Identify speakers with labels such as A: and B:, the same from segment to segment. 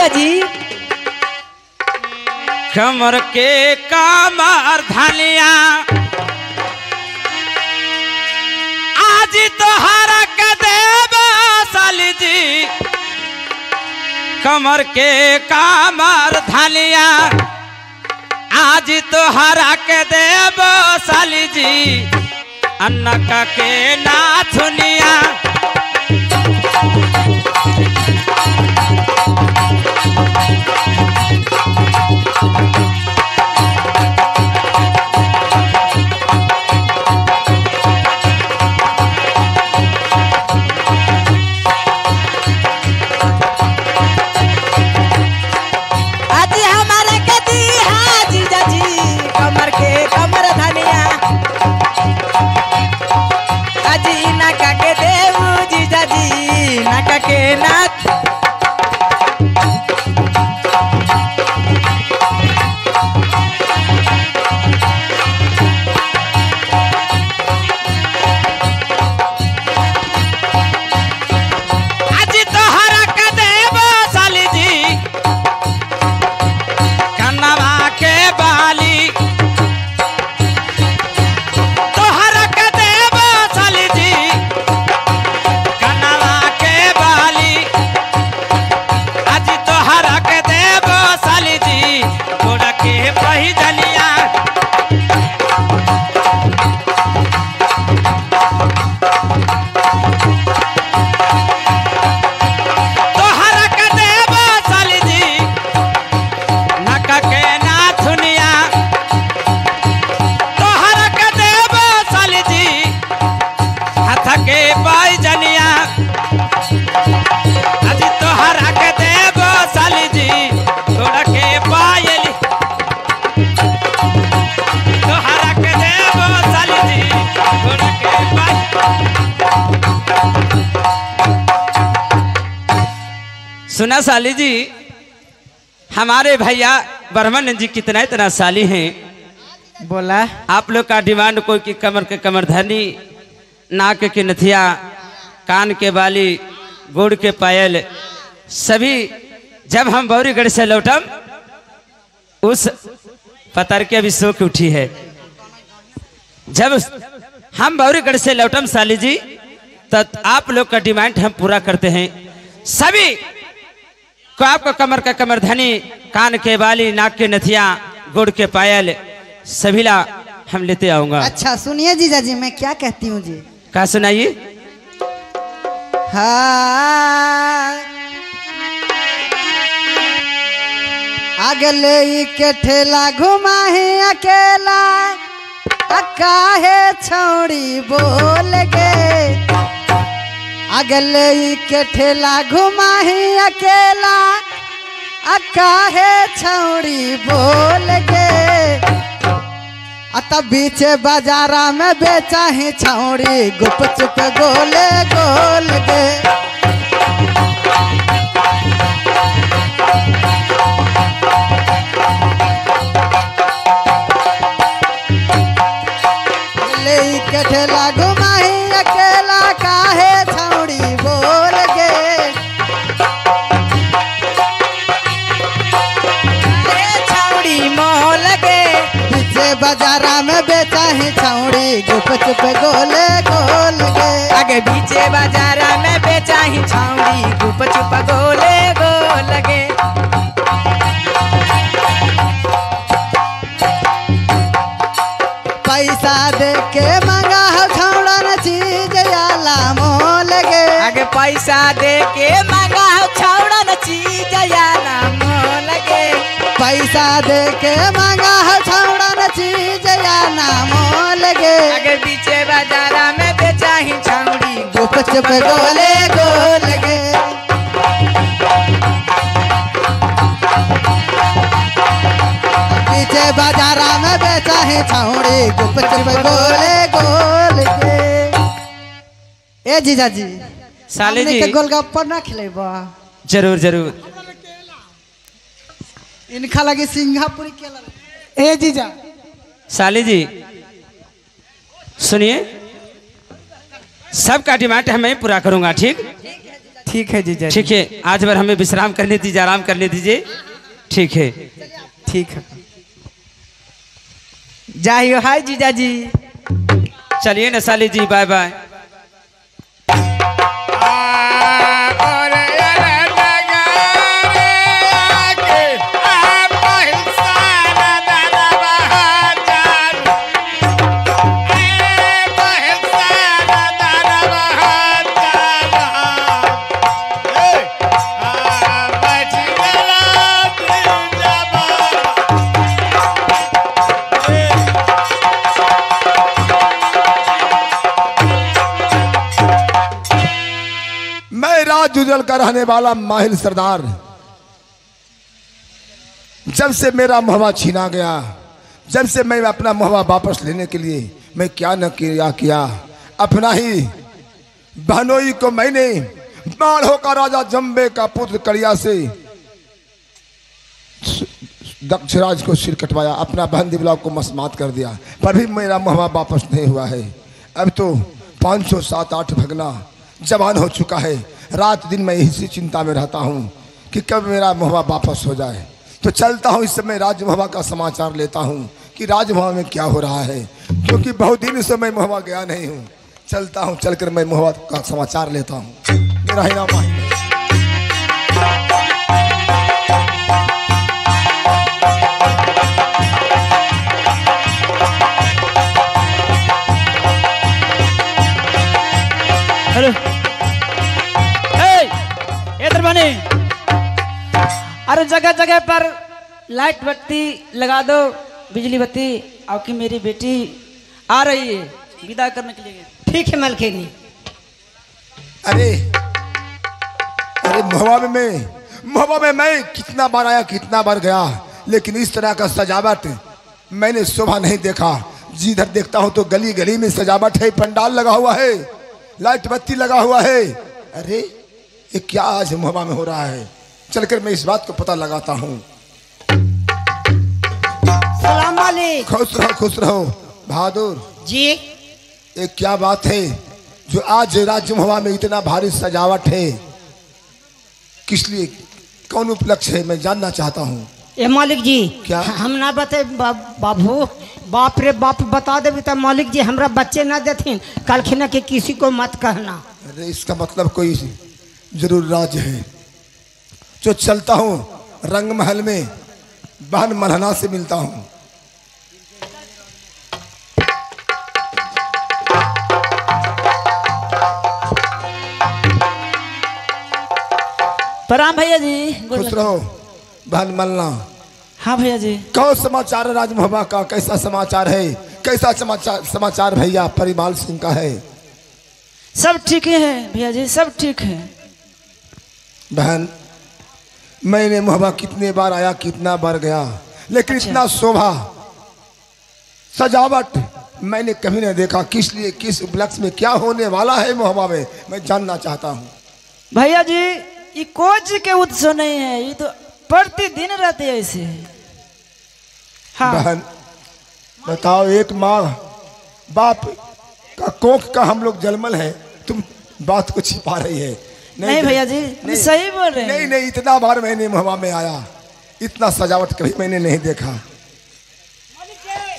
A: जीजा जी।
B: कमर के कमर धनिया आज तोहरा के देव साली जी। कमर के कमर धनिया आज तोहरा के देव साली जी। अन्ना के नाथुनिया
A: के नाथ
B: आज तोहरा के देव साली जी। कन्नवा के बाली तोहरा के देव साली जी। कन्नवा के बाली आज तोहरा के देव साली जी। गोड़ के पहिजनिया तोहरा के देव साली जी। नका के नाथुनिया तोहरा के देव साली जी। हाथ के पैजनिया आज तोहरा के देव साली जी। गोड़ के पायली तोहरा के देव साली जी। गोड़ के पाय सुना साली जी, हमारे भैया ब्रह्मानंद जी कितना इतना साली हैं।
A: बोला
B: आप लोग का डिमांड कोई की कमर के कमरधनी, नाक के नथिया, कान के बाली, गुड़ के पायल सभी। जब हम बौरीगढ़ से लौटम उस पतर के अभी शोक उठी है। जब हम बौरीगढ़ से लौटम साली जी तो आप लोग का डिमांड हम पूरा करते हैं। सभी को आपको कमर का कमरधनी, कान के बाली, नाक के नथिया, गुड़ के पायल सभी ला हम लेते आऊंगा।
A: अच्छा सुनिए जीजा जी, मैं क्या कहती हूँ जी।
B: क्या सुनाइए।
A: हाँ अगले के ठेला घुमा है अकेला, काहे छौड़ी बोल गे। अगले के ठेला घुमा है अकेला, काहे छौड़ी बोल गे। तब बीचे बाजारा में बेचा ही छौड़ी गुप चुप गोले गोल गे। ले के ठेला घुमाई अकेला, काहे छौड़ी बोल गे। छौड़ी मोल गे पीछे बाजारा में बेचा ही छौड़ी गुप चुप गोले गोल गे।
C: आगे बीचे बाजारा में बेचा ही छौड़ी गुप चुप गोले गोल गे।
A: पैसा दे के मंगा हो छौड़न चीज आला मोल गे।
C: आगे पैसा दे के मांगा हो छौड़न चीज आला मोल गे।
A: पैसा दे के मंगा हो छौड़न चीज आला मोल गे।
C: आगे बीचे बाजारा में बेचा ही छौड़ी
A: गुप चुप गोले गोल गे। पीछे बाजारा में बेचा है छौड़ी गुप चुप गोले गोल गे। ए जीजा जी
B: साली जी
A: गोलगप्पा ना खिलेबा।
B: जरूर जरूर।
A: इनका लगे सिंगापुरी केला। ए जीजा
B: साली जी सुनिए, सबका डिमांड मैं पूरा करूंगा। ठीक
C: ठीक है जीजा जी।
B: ठीक है, आज बार हमें विश्राम करने दीजिए, आराम करने दीजिए। ठीक है,
C: ठीक है। जाइयो, हाय जीजा जी।
B: चलिए न साली जी, बाय बाय।
D: जुजल का रहने वाला माहिल सरदार, जब से मेरा मुहवा छीना गया, जब से मैं अपना मुहवा वापस लेने के लिए मैं क्या न किया, अपना ही बहनोई को मैंने माढ़ों का राजा जम्बे का पुत्र कड़िया से दक्षराज को सिर कटवाया, अपना बहन दिवला को मसमात कर दिया, पर भी मेरा मुहवा वापस नहीं हुआ है। अब तो 507-8 भगना जवान हो चुका है। रात दिन मैं इसी चिंता में रहता हूँ कि कब मेरा मुहवा वापस हो जाए। तो चलता हूँ, इस समय राजमहवा का समाचार लेता हूँ कि राजमहवा में क्या हो रहा है, क्योंकि बहुत दिन से मैं मुहवा गया नहीं हूँ। चलता हूँ, चलकर मैं मुहवा का समाचार लेता हूँ। मेरा ही नाम है।
E: हेलो, इधर बने। अरे जगह जगह पर लाइट बत्ती लगा दो, बिजली बत्ती। आपकी मेरी बेटी आ रही है विदा करने के लिए।
C: ठीक है मलकिनी।
D: अरे अरे महुआ में मैं कितना बार आया, कितना बार गया, लेकिन इस तरह का सजावट मैंने शोभा नहीं देखा। जिधर देखता हूँ तो गली गली में सजावट है, पंडाल लगा हुआ है, लाइट बत्ती लगा हुआ है। अरे ये क्या आज महुआ में हो रहा है? चलकर मैं इस बात को पता लगाता हूँ।
C: सलाम वालेकुम।
D: खुश रहो बहादुर
C: जी।
D: ये क्या बात है जो आज राज्य महुआ में इतना भारी सजावट है? किस लिए, कौन उपलक्ष्य है, मैं जानना चाहता हूँ।
C: ए मालिक जी,
D: क्या?
C: हम ना बते बाबू, बाप रे बाप बता दे तो मालिक जी हमरा बच्चे ना देथिन, कल खिना के किसी को मत कहना।
D: अरे इसका मतलब कोई जरूर राज है। जो चलता हूँ रंग महल में, बहन मल्हना से मिलता हूँ।
E: प्रणाम भैया जी।
D: खुश रहो बहन मल्हना।
E: हाँ भैया जी।
D: कौन समाचार है राजमहवा का? कैसा समाचार है? कैसा समाचार भैया परिवाल सिंह का है?
E: सब ठीक है भैया जी, सब ठीक है।
D: बहन मैंने महुआ कितने बार आया, कितना बार गया, लेकिन
E: अच्छा।
D: इतना शोभा सजावट मैंने कभी नहीं देखा। किस लिए, किस उपलक्ष्य में, क्या होने वाला है महुआ में, मैं जानना चाहता हूँ।
E: भैया जी ये कोई के उत्सव नहीं है, ये तो प्रतिदिन रहते हैं ऐसे। हाँ
D: बहन बताओ, एक माँ बाप का कोख का हम लोग जलमल है, तुम बात को छिपा रही है।
E: नहीं भैया जी,
D: नहीं,
E: सही बोल रहे हैं।
D: नहीं, इतना बार मैंने महुआ में आया, इतना सजावट कभी मैंने नहीं देखा।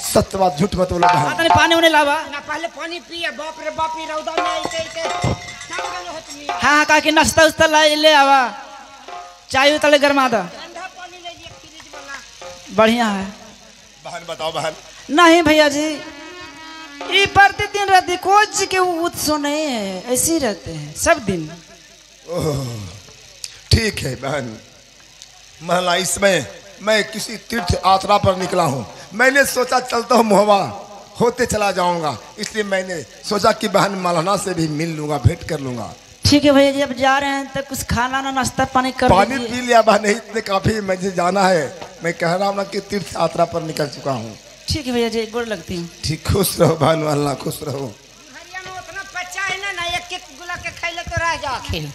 D: सत्य बात, झूठ मत बोलो बहन।
E: नहीं पानी उन्हें लावा।
C: ना पहले पानी पिए, बाप रे बाप रे रौदा में ऐसे
E: हाँ हाँ काकी नाश्ता उस्ता ले आवा, चाय उतले गरमा दो।
C: ठंडा पानी ले लिए फ्रिज वाला।
E: बढ़िया है।
D: बहन बताओ बहन।
E: नहीं भैया जी ये प्रतिदिन रहते, कोई के उत्सव नहीं है, ऐसे ही रहते हैं सब दिन।
D: ओह ठीक है बहन महला, इसमें मैं किसी तीर्थ यात्रा पर निकला हूँ। मैंने सोचा चलता हूँ महुआ होते चला जाऊंगा, इसलिए मैंने सोचा कि बहन मल्हना से भी मिल लूंगा, भेंट कर लूंगा।
E: ठीक है भैया जी, अब जा रहे हैं तो कुछ खाना ना नाश्ता पानी कर
D: पानी
E: लीजिए।
D: पी लिया बहन, इतने काफी मुझे जाना है। मैं कह रहा हूँ ना कि तीर्थ यात्रा पर निकल चुका हूँ।
E: ठीक है भैया जी, गोड़ लगती हूँ।
D: ठीक, खुश रहो बहन मल्हना, खुश रहो।
C: हरिया में उतना बच्चा है ना, एक गुला के खैले तो रह जाखिन।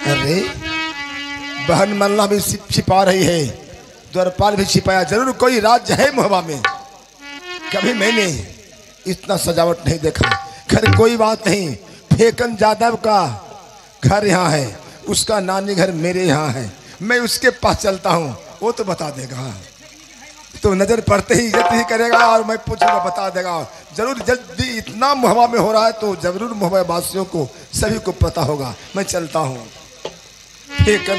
D: अरे बहन मल्हना भी छिपा रही है, द्वारपाल भी छिपाया, जरूर कोई राज है महुआ में। कभी मैंने इतना सजावट नहीं देखा। खैर कोई बात नहीं, फेकन यादव का घर यहाँ है, उसका नानी घर मेरे यहाँ है, मैं उसके पास चलता हूँ, वो तो बता देगा। तो नजर पड़ते ही इज्जत ही करेगा और मैं पूछूंगा बता देगा जरूर। जल्दी इतना मुहवा में हो रहा है तो जरूर मुहवा वासियों को सभी को पता होगा। मैं चलता हूँ। फेकन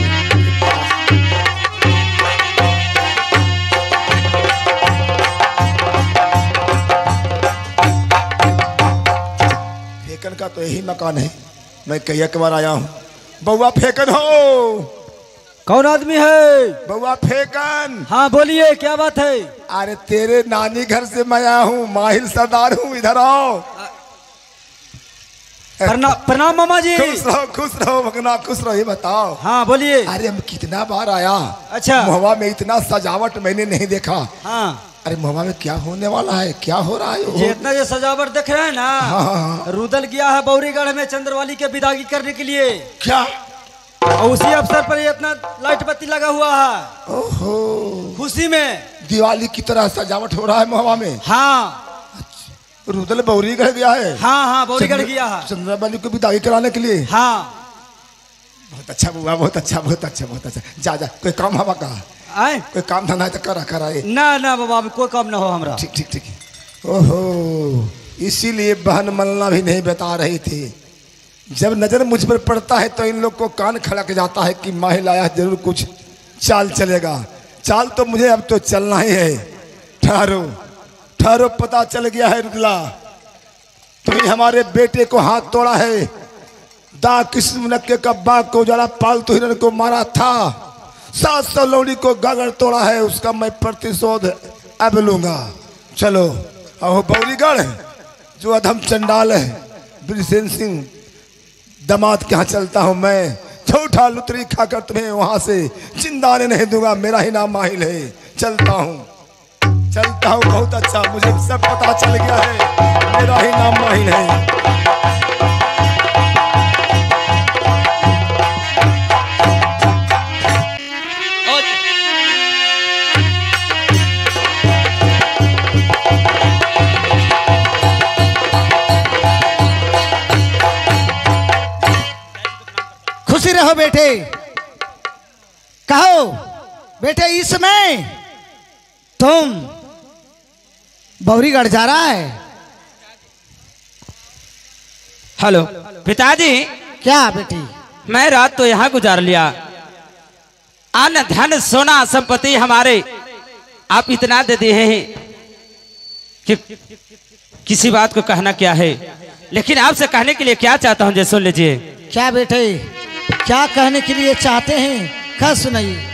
D: का तो यही मकान है, मैं कई एक बार आया हूँ। बउआ फेकन हो।
F: कौन आदमी है?
D: बउआ फेकन।
F: हाँ बोलिए, क्या बात है?
D: अरे तेरे नानी घर से मैं आया हूँ, माहिल सरदार हूँ, इधर आओ।
F: प्रणाम मामा जी।
D: खुश रहो भगना, खुश रहो। ये बताओ।
F: हाँ बोलिए।
D: अरे हम कितना बार आया।
F: अच्छा।
D: महुआ में इतना सजावट मैंने नहीं देखा।
F: हाँ।
D: अरे महुआ में क्या होने वाला है, क्या हो रहा है?
F: ये इतना ये सजावट देख रहे हैं ना।
D: हाँ।
F: रुदल गया है बौरीगढ़ में चंद्रवाली के विदागी करने के लिए।
D: क्या?
F: और उसी अवसर पर ये इतना लाइट बत्ती लगा हुआ है।
D: ओहो,
F: खुशी में
D: दिवाली की तरह सजावट हो रहा है महुआ में।
F: हाँ।
D: रुदल बौरीगढ़ गया है।
F: हाँ हाँ बौरीगढ़ गया है
D: चंद्रवाली को विदाई कराने के लिए।
F: हाँ।
D: बहुत अच्छा बुआ, बहुत अच्छा, बहुत अच्छा, बहुत अच्छा। जा जा, कोई काम हवा का
F: आए?
D: कोई काम धंधा तो करा
F: ना ना बाबा, कोई काम ना हो हमरा।
D: ठीक ठीक ठीक। ओहो, इसीलिए बहन मलना भी नहीं बता रही थी। जब नजर मुझ पर पड़ता है तो इन लोग को कान खड़क जाता है कि माहिल आया, जरूर कुछ चाल चलेगा। चाल तो मुझे अब तो चलना ही है। ठहरो ठहरो, पता चल गया है रुदला, तुम्हें हमारे बेटे को हाथ तोड़ा है। दा किस्म नक्के का बाग को जरा पालतू हिरण को मारा था। 700 लौड़ी को गागर तोड़ा है, उसका मैं प्रतिशोध अब लूंगा। चलो अहो बौरीगढ़, जो अधम चंडाल है ब्रिजेन सिंह दामाद के यहाँ चलता हूँ मैं। झूठा लुतरी खाकर तुम्हें वहां से जिंदा नहीं दूंगा। मेरा ही नाम माहिल है। चलता हूँ चलता हूँ। बहुत अच्छा, मुझे सब पता चल गया है, मेरा ही नाम माहिल है।
A: खुशी रहो बेटे। कहो बेटे, इसमें तुम बौरीगढ़ जा रहा है?
B: हेलो पिताजी।
A: क्या बेटी?
B: मैं रात तो यहाँ गुजार लिया। अन्न धन सोना संपत्ति हमारे आप इतना दे दिए हैं कि किसी बात को कहना क्या है, लेकिन आपसे कहने के लिए क्या चाहता हूँ, जैसे सुन लीजिए।
A: क्या बेटे, क्या कहने के लिए चाहते हैं? क्या सुनाइए।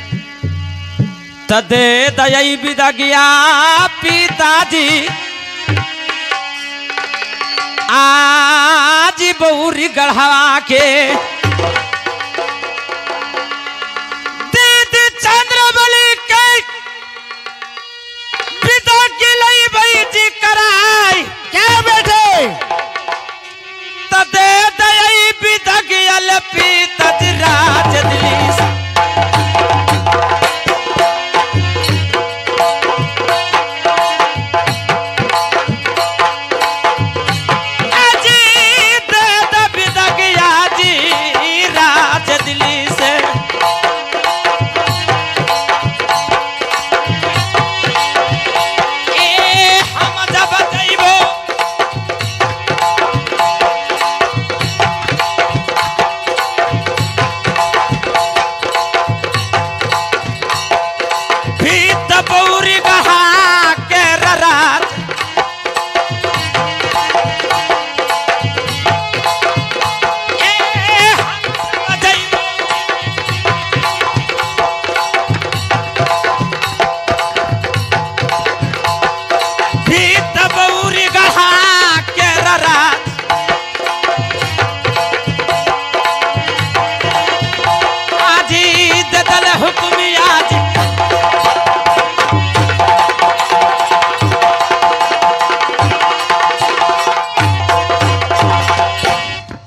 B: तदे दयई विदा गया पिताजी, आज बौरी गढ़वा के दीदी चंद्रवली के विदा की लई बई जी कराई।
A: क्या बेटे?
B: तदे दयई विदा गया पिताजी राज दिली।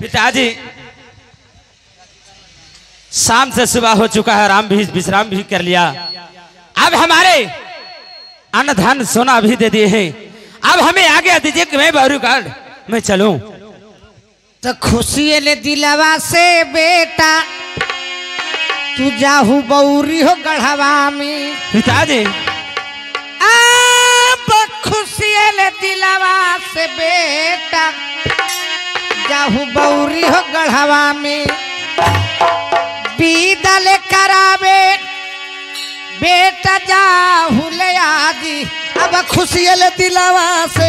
B: पिताजी, शाम से सुबह हो चुका है, आराम भी विश्राम भी कर लिया। अब हमारे अन्न धन सोना भी दे दिए हैं। अब हमें आगे दीजिए कि मैं बौरीगढ़ मैं चलूं।
C: तो खुशी ले दिलवा से बेटा तू जाहू बौरी हो गढ़वा में।
B: पिताजी
C: अब खुशी ले दिलवा से बेटा जाहू बौरी हो गढ़वा में। बीदल करावे बेटा जाहू ले आजी। अब खुशी ले दिलवा से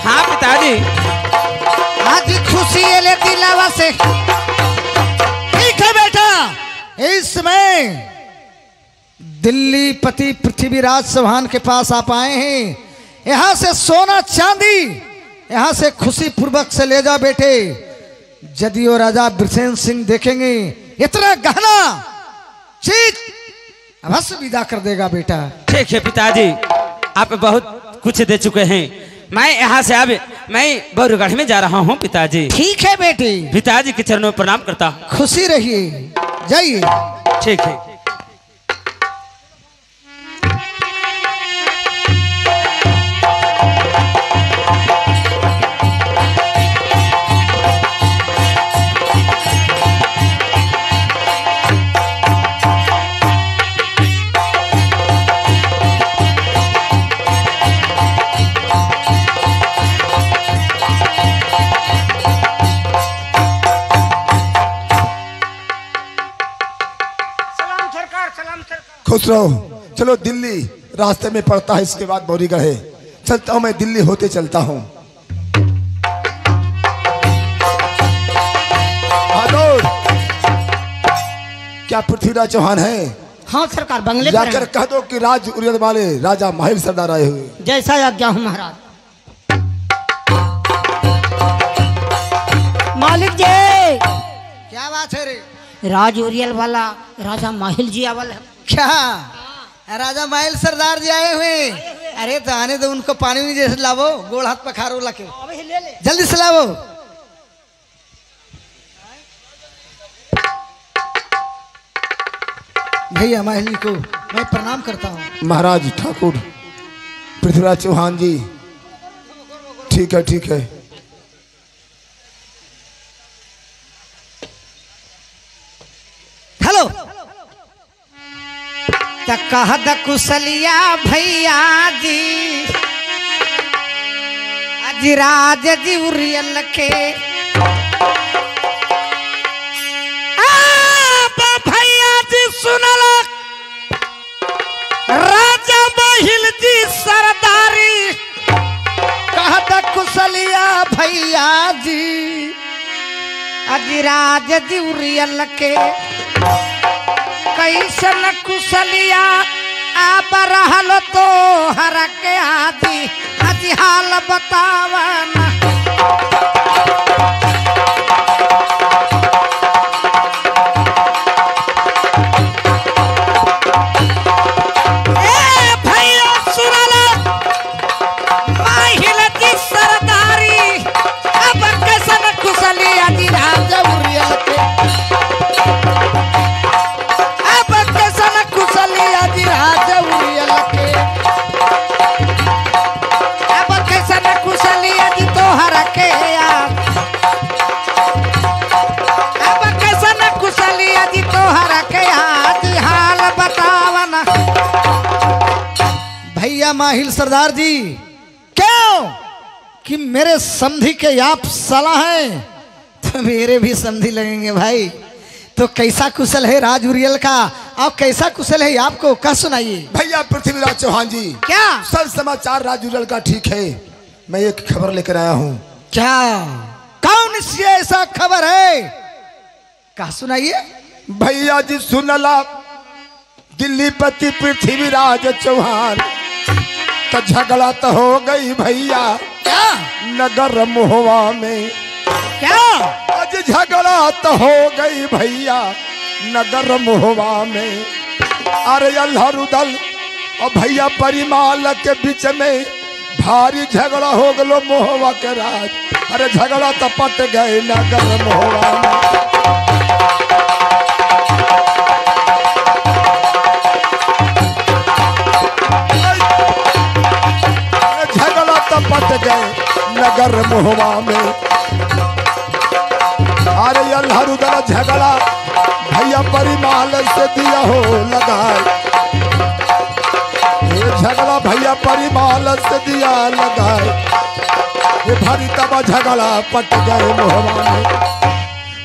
B: हाँ पिताजी
C: आज खुशी ले दिलावा से।
A: ठीक है बेटा, इसमें दिल्ली पति पृथ्वीराज चौहान के पास आप आए हैं। यहाँ से सोना चांदी यहाँ से खुशी पूर्वक से ले जा बेटे। यदि वो राजा बिरसेन सिंह देखेंगे इतना गहना चीज अवश्य विदा कर देगा बेटा।
B: ठीक है पिताजी, आप बहुत कुछ दे चुके हैं। मैं यहाँ से अब मैं बौरीगढ़ में जा रहा हूँ पिताजी।
A: ठीक है बेटी,
B: पिताजी के चरणों में प्रणाम करता हूँ।
A: खुशी रहिए, जाइए।
B: ठीक है।
D: खुश रहो। चलो दिल्ली रास्ते में पड़ता है, इसके बाद बौरीगढ़ है। चलता हूँ मैं, दिल्ली होते चलता हूँ। क्या पृथ्वीराज चौहान है?
C: हाँ सरकार, बंगले पर
D: जाकर
C: हैं।
D: कह दो कि राज उरियत वाले राजा माहिल सरदार आए हुए।
C: जैसा आज्ञा हो महाराज। मालिक जी,
A: क्या बात है रे?
C: राज ओरियल वाला राजा माहिल जी आवल है।
A: क्या राजा माहिल सरदार जी आए हुए? अरे तो आने दो उनको, पानी में जैसे लावो, गोड़ हाथ पखारो लाके जल्दी से लावो। भैया माहिल जी को मैं प्रणाम करता हूँ।
D: महाराज ठाकुर पृथ्वीराज चौहान जी, ठीक है ठीक है।
A: हेलो,
C: कह द कुशलिया भैया जी आज राज जी उरियल के। भैया जी सुनल राजा माहिल जी सरदारी।
A: कह द कुशलिया भैया जी
C: आज राज जी उरियल के। कैसन कुशलिया आप रहल तो हर के आदि आज हाल बतावन। भैया सुनल माहिल जी सरदारी। अब कैसन कुशलिया जी राज उरियल के।
A: भैया माहिल सरदार जी, क्यों कि मेरे समधी के आप सलाह हैं तो मेरे भी समधी लगेंगे भाई। तो कैसा कुशल है राज उरियल का और कैसा कुशल है आपको, कह सुनाइए।
D: भैया पृथ्वीराज चौहान जी,
C: क्या
D: सब समाचार राज उरियल का ठीक है। मैं एक खबर लेकर आया हूँ।
A: क्या, कौन सी ऐसा खबर है, कह सुनाइए।
D: भैया जी सुनला, दिल्ली पति पृथ्वीराज चौहान तो झगड़ा तो हो गई भैया
A: क्या
D: नगर मोहवा में।
A: क्या
D: आज झगड़ा तो हो गई भैया नगर मोहवा में। अरे अल्लाह रुदल और भैया परिमाल के बीच में भारी झगड़ा हो गलो मोहवा के राज। अरे झगड़ा तो पट गए नगर मोहवा में। झगड़ा तो पट गए नगर मोहवा में। अरे अल्लाह रुदल झगड़ा भैया परिमाल से दिया हो लगाए। ये झगड़ा भैया परिमाल से दिया लगाए। ये भारी तबा झगड़ा पट गए मोहवा में।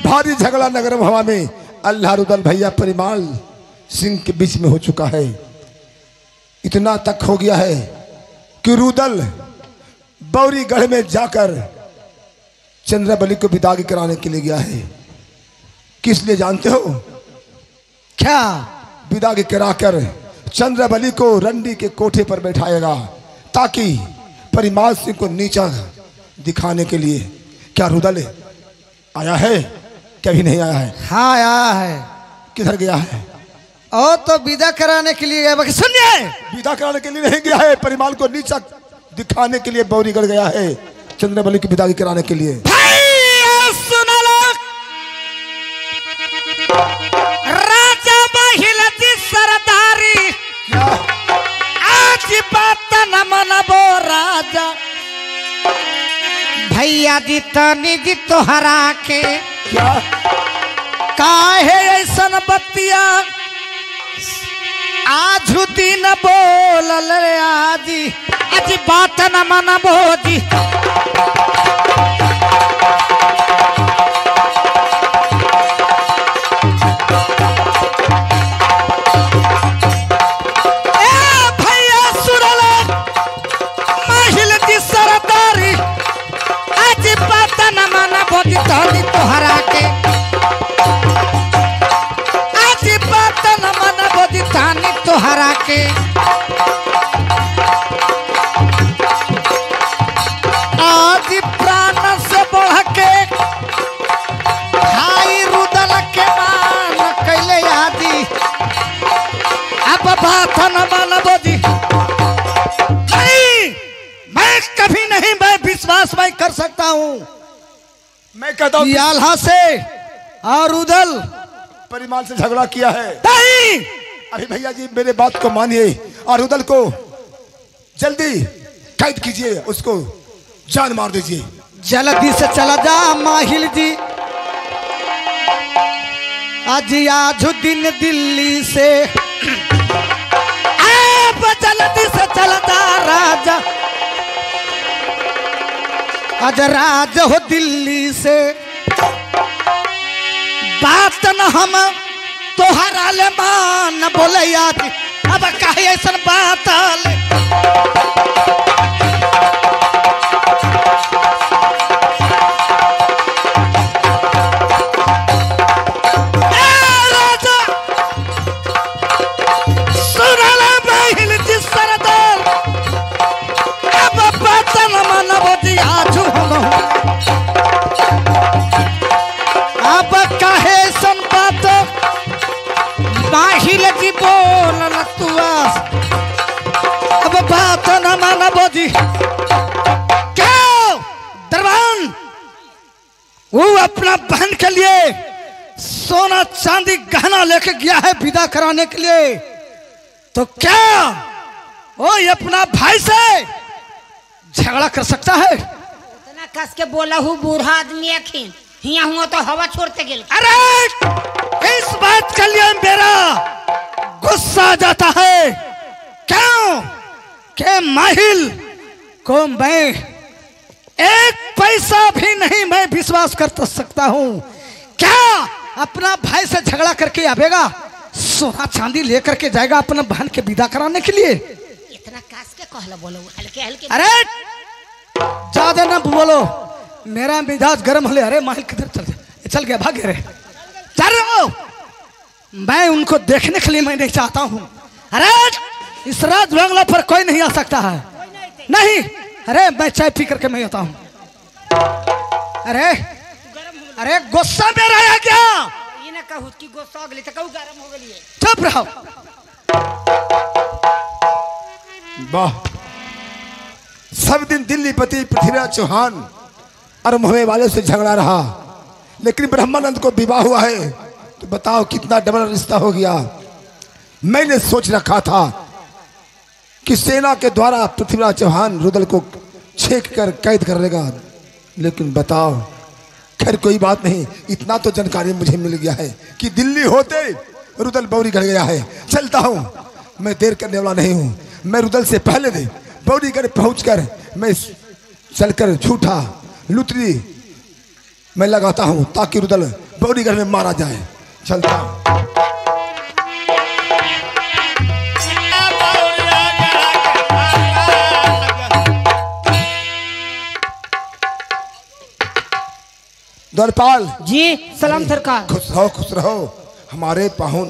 D: भारी झगड़ा नगर मोहवा में अल्लाह रुदल भैया परिमाल सिंह के बीच में हो चुका है। इतना तक हो गया है कि रुदल बौरीगढ़ में जाकर चंद्रबली को विदाई कराने के लिए गया है। किस लिए जानते हो?
A: क्या
D: विदाई कराकर चंद्रबली को रंडी के कोठे पर बैठाएगा ताकि परिमाल सिंह को नीचा दिखाने के लिए। क्या रुदल आया है? कभी नहीं आया है।
A: हाँ आया है।
D: किधर गया है?
A: और तो विदा कराने के लिए गया। सुनिए,
D: विदा कराने के लिए नहीं गया है, परिमाल को नीचा दिखाने के लिए बौरीगढ़ गया है चंद्रबली की विदाई कराने के लिए।
A: सुनो लोग, राजा महिलती सरदारी
D: क्या
A: आज बात न मनबो राजा। भैया जी तनी जी तोहरा के
D: क्या
A: काहे ऐसन बतिया आज दिन बोलल रे आजी। आज बात न मनबो जी। भैया सुनल महिल जी सरदारी आज बात न मनबो जी तनी तोहरा के। आज बात न मनबो जी तनी तोहरा के। आज प्राण से बढ़ के भाई रुदल के मान कैले आदि। अब बात न मानबो जी। नहीं, मैं कभी नहीं, मैं विश्वास मैं कर सकता हूँ।
D: मैं कहता हूँ
A: आल्हा से और रुदल
D: परिमाल से झगड़ा किया है।
A: नहीं,
D: अरे भैया जी मेरे बात को मानिए और रुदल को जल्दी कैद कीजिए, उसको जान मार दीजिए।
A: जल्दी से चला जा माहिल जी। आज दिन दिल्ली से आप जल्दी से चला जा राजा। आज राज हो दिल्ली से बात न हम तोहरा ले मान बोले याद। अब कहे ऐसा बात ले अब बात न मानबो जी। क्यों दरबान वो अपना बहन के लिए सोना चांदी गहना लेके गया है विदा कराने के लिए, तो क्या वो अपना भाई से झगड़ा कर सकता है?
C: इतना कस के बोला हूँ बूढ़ा आदमी अखिन हिया हुआ तो हवा छोड़ते गेल।
A: अरे इस बात के लिए मेरा गुस्सा आ जाता है। क्यों के माहिल को मैं एक पैसा भी नहीं मैं विश्वास कर सकता हूँ। क्या अपना भाई से झगड़ा करके आवेगा, सोना चांदी लेकर के जाएगा अपना बहन के विदा कराने के लिए?
C: इतना कस के कहला बोलो हल्के हल्के।
A: अरे ज्यादा ना बोलो, मेरा मिजाज गर्म हो ले। अरे माहिल किधर चल गया, भाग गए। चल मैं उनको देखने के लिए मैं नहीं चाहता हूँ। अरे इस राज बंगला पर कोई नहीं आ सकता है। नहीं, अरे मैं चाय पी करके मैं आता हूँ। अरे अरे गुस्सा में रहा क्या?
C: ये ना कहू कि गुस्सा हो गई तो कहू गरम हो गई।
A: चुप रहो।
D: वाह, सब दिन दिल्ली पति पृथ्वीराज चौहान और मोहवे वाले से झगड़ा रहा, लेकिन ब्रह्मानंद को विवाह हुआ है तो बताओ कितना डबल रिश्ता हो गया। मैंने सोच रखा था कि सेना के द्वारा पृथ्वीराज चौहान रुदल को छेक कर कैद कर लेगा, लेकिन बताओ, खैर कोई बात नहीं, इतना तो जानकारी मुझे मिल गया है कि दिल्ली होते रुदल बौरीगढ़ गया है। चलता हूँ, मैं देर करने वाला नहीं हूँ। मैं रुदल से पहले दे बौरीगढ़ पहुंचकर मैं चलकर झूठा लुतरी मैं लगाता हूँ ताकि रुदल बौरीगढ़ में मारा जाए। चलता हूँ। द्वारपाल
C: जी सलाम सरकार।
D: खुश रहो। हमारे पाहुन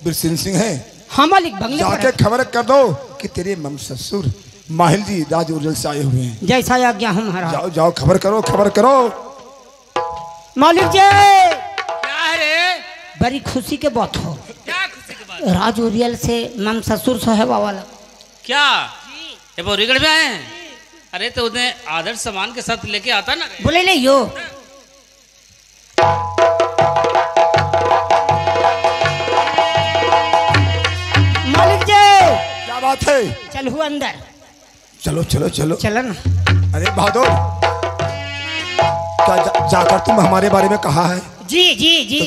D: बिरसिंह सिंह हैं।
C: हाँ मालिक, बंगले पर
D: जाके खबर कर दो कि तेरे मम ससुर माहिल जी राज उर्जल से आए हुए हैं।
C: जैसा आज्ञा हम हरा।
D: जाओ जाओ, खबर करो खबर करो।
C: मालिक जी,
B: क्या रे?
C: बड़ी खुशी के बात हो।
B: क्या खुशी की बात?
C: राज उरियल से मम ससुर साहेबा वाला।
B: क्या ये बौरीगढ़ में आए हैं? अरे तो उन्हें आदर सम्मान के साथ लेके आता ना।
C: बोले ले यो। मालिक जी,
D: क्या बात है?
C: चलू अंदर।
D: चलो चलो चलो।
C: चलो ना।
D: अरे बहादुर, क्या जाकर तुम हमारे बारे में कहा है?
C: जी जी जी।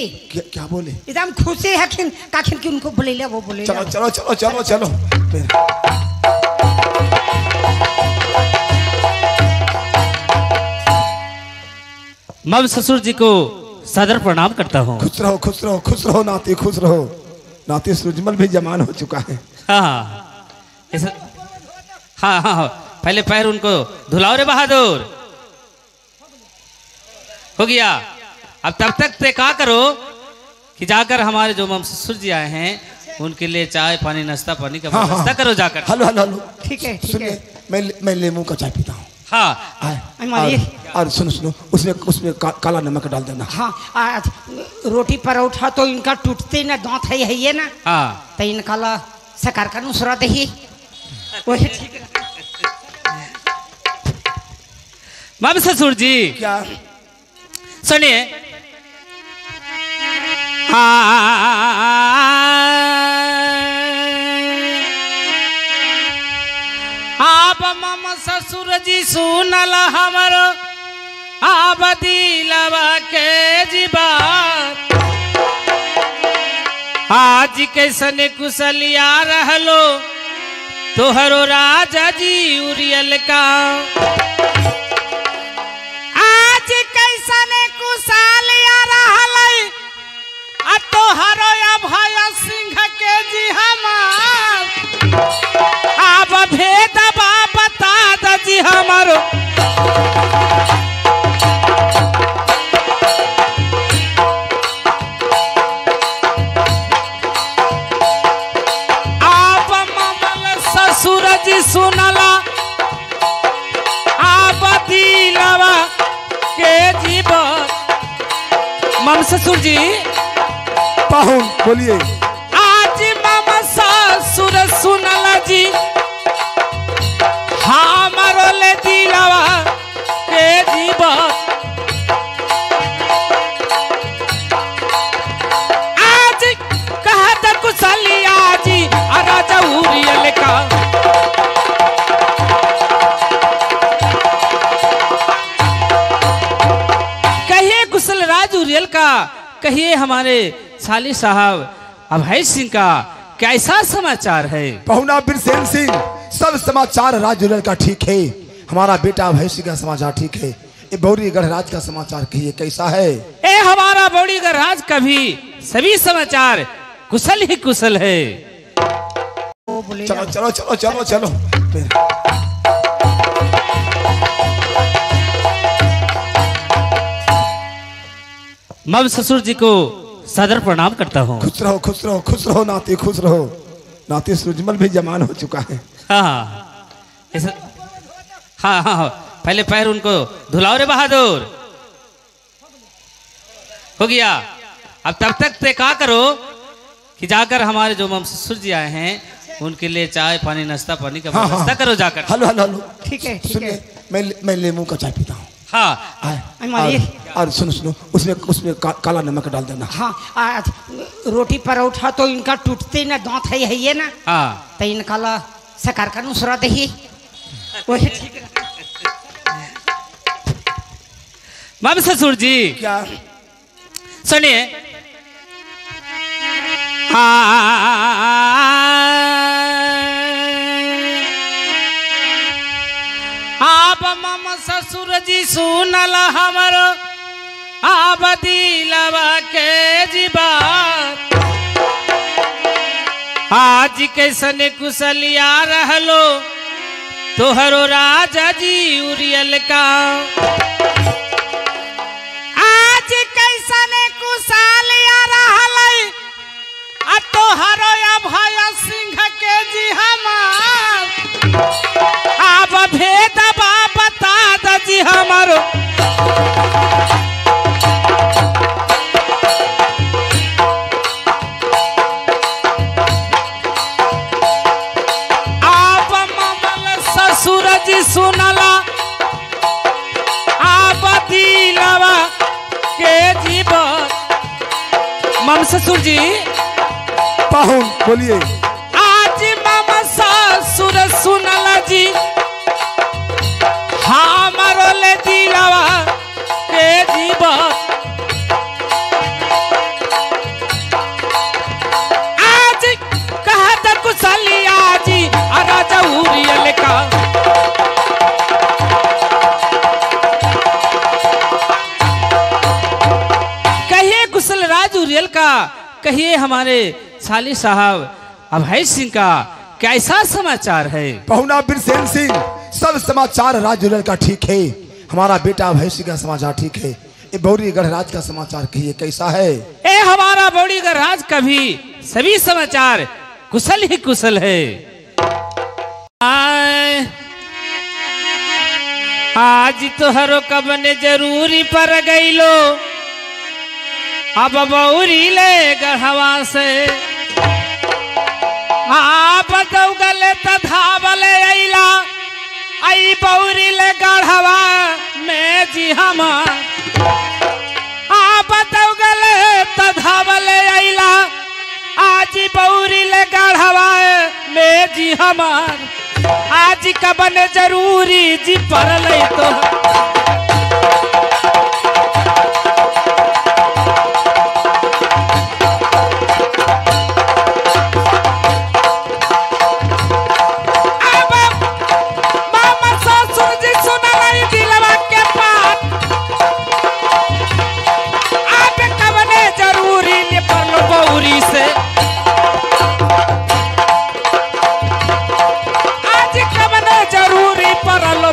D: क्या बोले?
C: एकदम खुशी है कि काखिन की उनको बोले ले, वो बोले
D: चलो चलो चलो चलो चलो।
B: मम ससुर जी को सादर प्रणाम करता हूँ।
D: खुश रहो खुश रहो खुश रहो नाती, खुश रहो नाती। सुजमल भी जमान हो चुका है।
B: हाँ हाँ हाँ, पहले पैर उनको धुलाओ रे बहादुर। हो गया। अब तब तक ते क्या करो कि जाकर हमारे जो मम ससुर जी आए हैं उनके लिए चाय पानी नाश्ता पानी का व्यवस्था करो जाकर।
D: Hello hello hello.
C: ठीक है ठीक
D: सुनिए,
C: है।
D: मैं लेमू का चाय पीता हूँ।
B: हाँ
D: और सुनो सुनो, उसमें काला नमक डाल देना।
C: हाँ, आज रोटी परोठा तो इनका टूटते ना, दांत है ये ना,
B: हाँ।
C: तो इनका ला सकार का नुसरा दही वही ठीक है।
B: मम ससुर जी
D: क्या?
B: सुनिए। आप मम ससुर जी सुनल हमरो आप दिलवा के जीवा, आज कैसने कुशलिया रहलो तोहरो राजा जी उरियल का। आज कैसने कुशलिया रहलै आ तोहरो अभय सिंह के जी हमार, अब भेदबा बता द जी हमारो। आप ममल ससुर जी सुनला आप दिलवा के जीव। मम ससुर जी
D: पाहुन बोलिए।
B: आज मम ससुर सुनला जी हमारो ले दिलवा के जीव। आज कहत कुशलिया जी राजा उरियल का। कहिए कुशल राज उरियल का, कहिए हमारे साली साहब अभय सिंह का कैसा समाचार है?
D: पहुना बिरसेन सिंह, सब समाचार राजूरल का ठीक है। हमारा बेटा अभय सिंह का समाचार ठीक है। ये बौरीगढ़ राज का समाचार कहिए कैसा है?
B: ए हमारा बौरीगढ़ राज का भी सभी समाचार कुशल ही कुशल है।
C: वो बोले
D: चलो चलो चलो चलो चलो।
B: मम ससुर जी को सादर प्रणाम करता हूँ।
D: खुश रहो खुश रहो खुश रहो नाती, खुश रहो नाती। सुजमल भी जमान हो चुका है।
B: हाँ हाँ हाँ हाँ, पहले पैर उनको धुलाओ रे बहादुर। हो गया। अब तब तक ते क्या करो कि जाकर हमारे जो मम ससुर जी आए हैं उनके लिए चाय पानी नाश्ता पानी का व्यवस्था करो जाकर।
D: हेलो हेलो हेलो,
C: ठीक है ठीक
D: सुनिए,
C: है।
D: मैं लेमू का चाय पीता हूँ।
B: हाँ
D: और सुनो सुनो, उसमें काला नमक डाल देना।
C: हाँ आज रोटी परोठा तो इनका टूटते ना, दांत है ये ना,
B: हाँ
C: तो इनका ला सकार का नुसरा दही वही ठीक है।
B: मम ससुर जी
D: क्या?
B: सुनिए, आप मम ससुर जी सुनल हमरो आप दिलवा के जीवा, आज कैसने कुशलिया रहलो तोहरो राजा जी उरियल का, आज कैसने कुशलिया रहलै आ तोहरो अभय सिंह के जी हमार, अब भेदबा बता द जी हमारो। आप ममल ससुर जी सुनला आप दिलवा के जीवन। मम ससुर जी
D: पाहुन बोलिए।
B: आज मम ससुर सुनला जी हमारो ले दिलवा के जीवन, आज कहत कुशलिया जी राजा उरियल का, कहिए कुशल राज उरियल का, कहिए हमारे साली साहब अभय सिंह का कैसा समाचार है?
D: पहुना बिरसेन सिंह, सब समाचार राजूलाल का ठीक है। हमारा बेटा अभय सिंह का समाचार ठीक है। ये बौरी गढ़राज का समाचार कहिए कैसा है?
B: ए हमारा बौड़ी गढ़राज का भी सभी समाचार कुशल ही कुशल है। आज तोहरो कबने जरूरी पर गईलो, अब बौरी ले गढ़वा से आप दौगले तधावले अइला, आई बौरी ले गढ़वा में जी हमार, आप दौगले तधावले अइला, आज बौरी ले गढ़वा में जी हमार, आज कबन जरूरी जी पर ले तो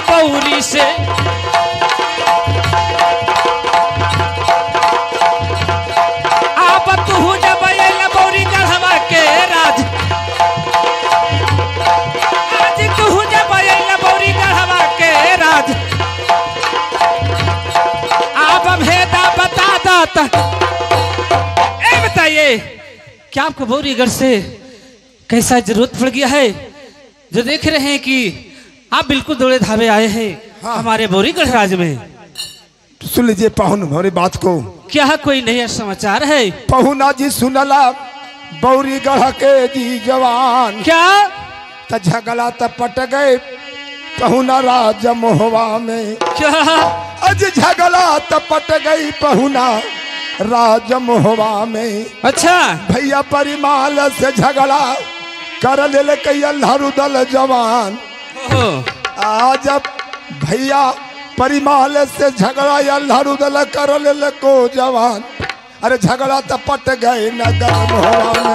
B: बौरी से। आप तू जब अइला बौरी गढ़वा के राज, आज तू जब अइला बौरी गढ़वा के राज, आप भेदा बता दत। ए बताइए क्या आपको बौरीगढ़ से कैसा जरूरत पड़ गया है, जो देख रहे हैं कि आप बिल्कुल दौड़े धावे आए हैं हमारे बौरीगढ़ राज में?
D: सुन लीजिए पाहुन हमारी बात को।
B: क्या कोई नया समाचार है?
D: पहुना जी सुनला बौरीगढ़ के जी जवान,
B: क्या
D: त झगड़ा त पट गए पहुना राज मोहवा में।
B: क्या
D: अज झगड़ा त पट गई पहुना राज मोहवा में।
B: अच्छा
D: भैया परिमाल से झगड़ा कर ले अल्लाह रुदल जवान। आज भैया परिमाल से झगड़ा अल्लाह रुदल कर ले को जवान। अरे झगड़ा तो पट गए नगर मोहवा में।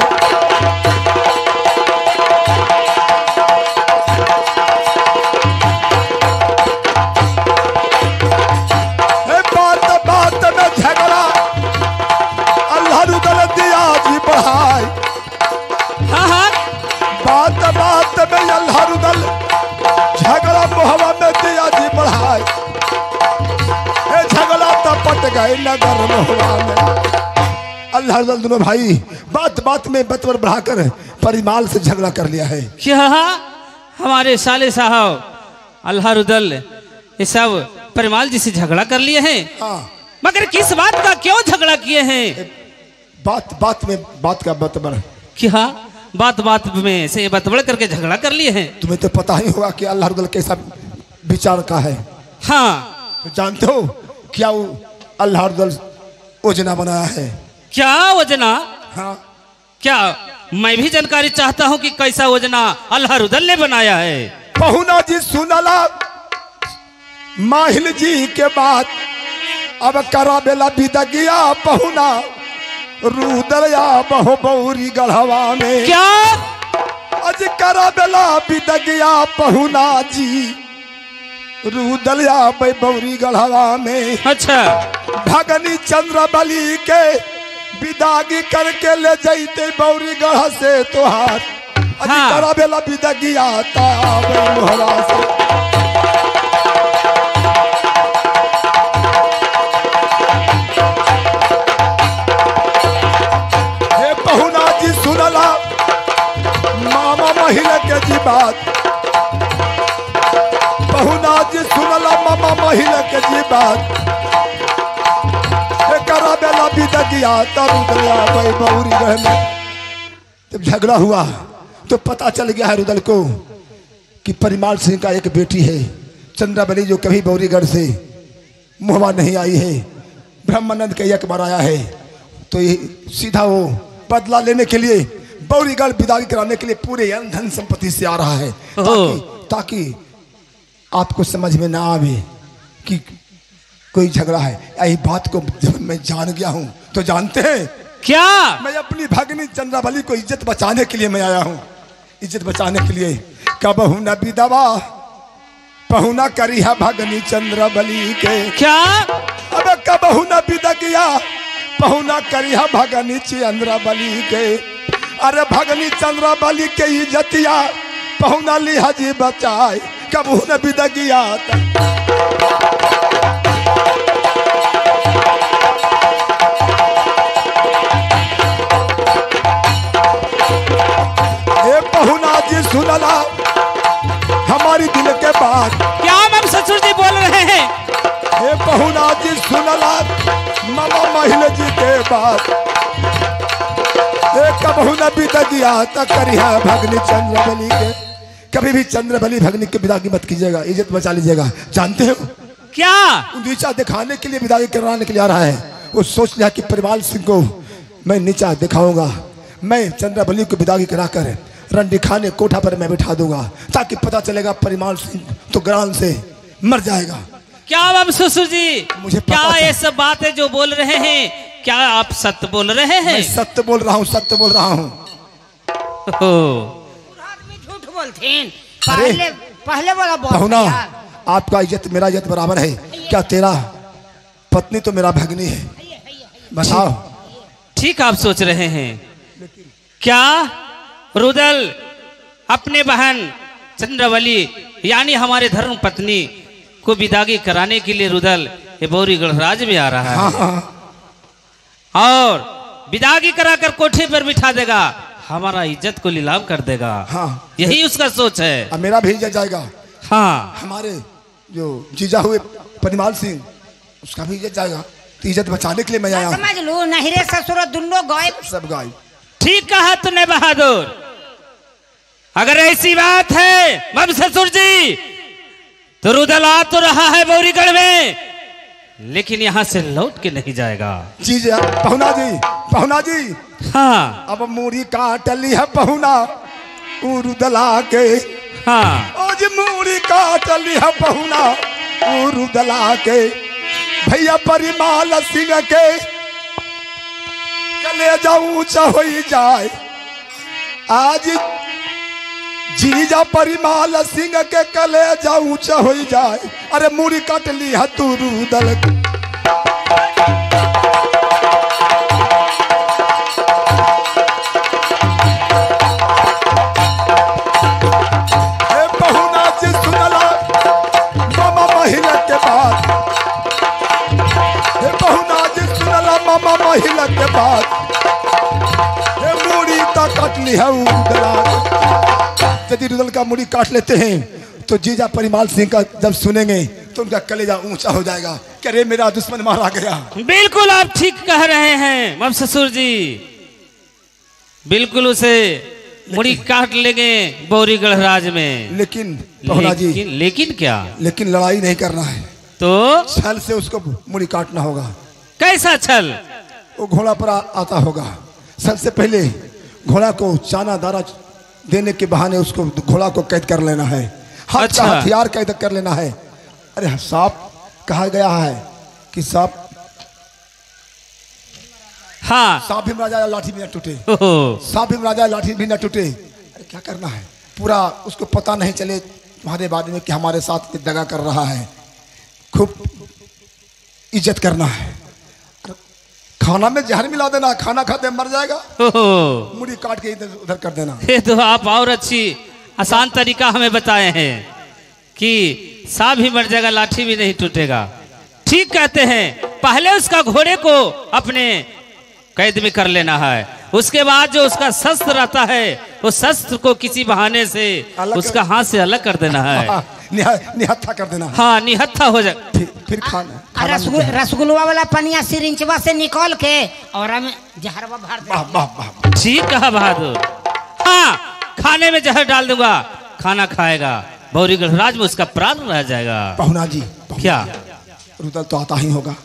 D: बात बात में झगड़ा अल्लाह रुदल दिया जी बढ़ाई। बात बात में अल्लाह रुदल झगड़ा मोहवा में दिया गए नगर मोहरा में। अल्लाह दोनों भाई बात बात में बतवर बढ़ाकर परिमाल से झगड़ा कर लिया है।
B: क्या हमारे साले साहब अल्लाह रुदल ये सब परिमाल जी से झगड़ा कर लिए हैं?
D: हाँ।
B: मगर किस बात का क्यों झगड़ा किए हैं?
D: बात बात में बात का बतवर।
B: क्या बात बात में से बतवर करके झगड़ा कर लिए हैं?
D: तुम्हें तो पता ही होगा कि अल्लाह रुदल कैसा विचार का है।
B: हाँ।
D: तो जानते हो क्या वो अल्लाह रुदल योजना बनाया है?
B: क्या योजना?
D: हाँ।
B: क्या मैं भी जानकारी चाहता हूँ कि कैसा योजना अल्लाह रुदल ने बनाया है।
D: पहुना जी सुनला माहिल जी के बात अब करा बेला बिदगिया पहुना रुदलया बहु बौरी गढ़वा में।
B: क्या
D: अज करा बेला बिदगिया पहुना जी रुदलया बौरी गढ़वा में।
B: अच्छा।
D: भगनी चंद्र बली के विदागी करके ले जाते बौरी गढ़ से तोहार।
B: हाँ।
D: करा बेला बिदगिया मोहरा से। हे पहुना जी सुनला मामा महिला के जी बात। पहुना जी सुनला मामा महिला के जी बात। करा बेला बिदगिया रुदलया बौरी गढ़ में। जब झगड़ा हुआ तो पता चल गया है रुदल को कि परिमाल सिंह का एक बेटी है चंद्रावली जो कभी बौरीगढ़ से मुहवा नहीं आई है। ब्रह्मानंद का एक बार आया है तो ये सीधा वो बदला लेने के लिए बौरीगढ़ विदाई कराने के लिए पूरे धन संपत्ति से आ रहा है ताकि आपको समझ में ना आवे कि कोई झगड़ा है। यही बात को जब मैं जान गया हूँ तो जानते हैं
B: क्या?
D: मैं अपनी भगनी चंद्रावली को इज्जत बचाने के लिए मैं आया हूँ। इज्जत बचाने के लिए कबहू न विधवा पहुना करी है भगनी चंद्रावली के।
B: क्या?
D: अब कबहू न विदगिया पहुना करी है भगनी चंद्रावली के। अरे भगनी चंद्रावली के इज्जतिया पहुना लिहा जी बचाए कबहू न विदगिया। पहुना जी सुनला हमारी दिल के बात।
B: क्या मैम ससुर जी बोल रहे हैं?
D: हे पहुना जी सुनला मामा महिला जी के बात। कबहू न बिदगिया तक करिया भगनी चंद्रबली के। कभी भी चंद्रबली भगनी के विदाई मत कीजिएगा, इज्जत बचा लीजिएगा। जानते हो
B: क्या?
D: नीचा दिखाने के लिए विदाई कराने के लिए आ रहा है। वो सोच लिया कि परिमाल सिंह को मैं नीचा दिखाऊंगा। मैं चंद्रबली को विदाई कराकर रंडी खाने कोठा पर मैं बिठा दूंगा ताकि पता चलेगा परिमाल सिंह तो ग्राम से मर जाएगा।
B: क्या मैम ससुर जी
D: मुझे पता
B: क्या
D: था।
B: ये सब बातें जो बोल रहे हैं क्या आप सत्य बोल रहे हैं?
D: मैं सत्य बोल रहा हूँ, सत्य बोल रहा हूँ।
C: आदमी झूठ बोलते हैं। पहले पहले वाला
D: पहुना आपका इज्जत मेरा इज्जत बराबर है क्या? तेरा पत्नी तो मेरा भगनी है। बताओ।
B: ठीक आप सोच रहे हैं क्या? रुदल अपने बहन चंद्रवली यानी हमारे धर्म पत्नी को विदाई कराने के लिए रुदल ये बौरीगढ़ राज में आ रहा है।
D: हाँ।
B: और विदाई कराकर कोठे पर बिठा देगा, हमारा इज्जत को नीलाम कर देगा।
D: हाँ।
B: यही उसका सोच है।
D: अब मेरा भी इज्जत जाएगा।
B: हाँ।
D: हमारे जो जीजा हुए परिमाल सिंह उसका भी इज्जत जाएगा। तो इज्जत बचाने के लिए मैं आया हूँ।
C: समझ लो नहीं रे ससुर दुल्लो गए
D: सब गाय।
B: ठीक कहा तूने बहादुर। अगर ऐसी बात है मम ससुर जी तो रुदल आ तो रहा है बौरीगढ़ में लेकिन यहाँ से लौट के नहीं जाएगा।
D: जीजा पहुना जी, पहुना जी।
B: हाँ।
D: अब मूड़ी काट ली है पहुना रुदला के।
B: हाँ।
D: आज मूड़ी काट ली है पहुना रुदला के। भैया परिमाल सिंह के कले जाऊं हो जाए। आज जीजा परिमाल सिंह के कले जाऊं हो जाए। अरे मूड़ी काट ली है तू रुदल। पहुना जी सुनला मामा महिला के बात। पहुना निहऊ गला। यदि रुदल का मुड़ी काट लेते हैं तो जीजा परिमाल सिंह का जब सुनेंगे तो उनका कलेजा ऊंचा हो जाएगा कि अरे मेरा दुश्मन मारा गया।
B: बिल्कुल आप ठीक कह रहे हैं मम ससुर जी, बिल्कुल उसे मुड़ी काट लेंगे बौरीगढ़ राज में।
D: लेकिन पहुना जी,
B: लेकिन क्या?
D: लेकिन लड़ाई नहीं करना है,
B: तो
D: छल से उसको मुड़ी काटना होगा।
B: कैसा छल?
D: वो घोड़ा पर आता होगा। सबसे पहले घोड़ा को चाना दारा देने के बहाने उसको घोड़ा को कैद कर लेना है।
B: अच्छा।
D: हथियार कैद कर लेना है। अरे सांप कहा गया है कि सांप,
B: हाँ,
D: सांप भी मरा जाए लाठी भी न टूटे।
B: ओहो,
D: सांप भी मरा जाए लाठी भी न टूटे। अरे क्या करना है, पूरा उसको पता नहीं चले तुम्हारे बारे में कि हमारे साथ दगा कर रहा है। खूब इज्जत करना है। खाना में जहर मिला देना, खाना खाते मर जाएगा,
B: ओहो।
D: मुड़ी काट के इधर उधर कर देना।
B: ये तो आप और अच्छी आसान तरीका हमें बताए हैं कि सांप भी मर जाएगा, लाठी भी नहीं टूटेगा। ठीक कहते हैं, पहले उसका घोड़े को अपने कैद में कर लेना है, उसके बाद जो उसका शस्त्र रहता है वो शस्त्र को किसी बहाने से उसका हाथ से अलग कर देना है।
D: निहत्था कर देना।
B: हाँ, निहत्था हो जाए।
D: फिर खाना
C: रसगुल्ला वाला पनिया सिरिंचवा से निकाल के और हमें जहरवा भर दे।
D: वाह वाह वाह,
B: ठीक कहा बहादुर। हाँ, खाने में जहर डाल दूंगा, खाना खाएगा, बौरीगढ़ राज में उसका प्राण रह जाएगा।
D: पहुना जी,
B: क्या?
D: रुदल तो आता ही होगा।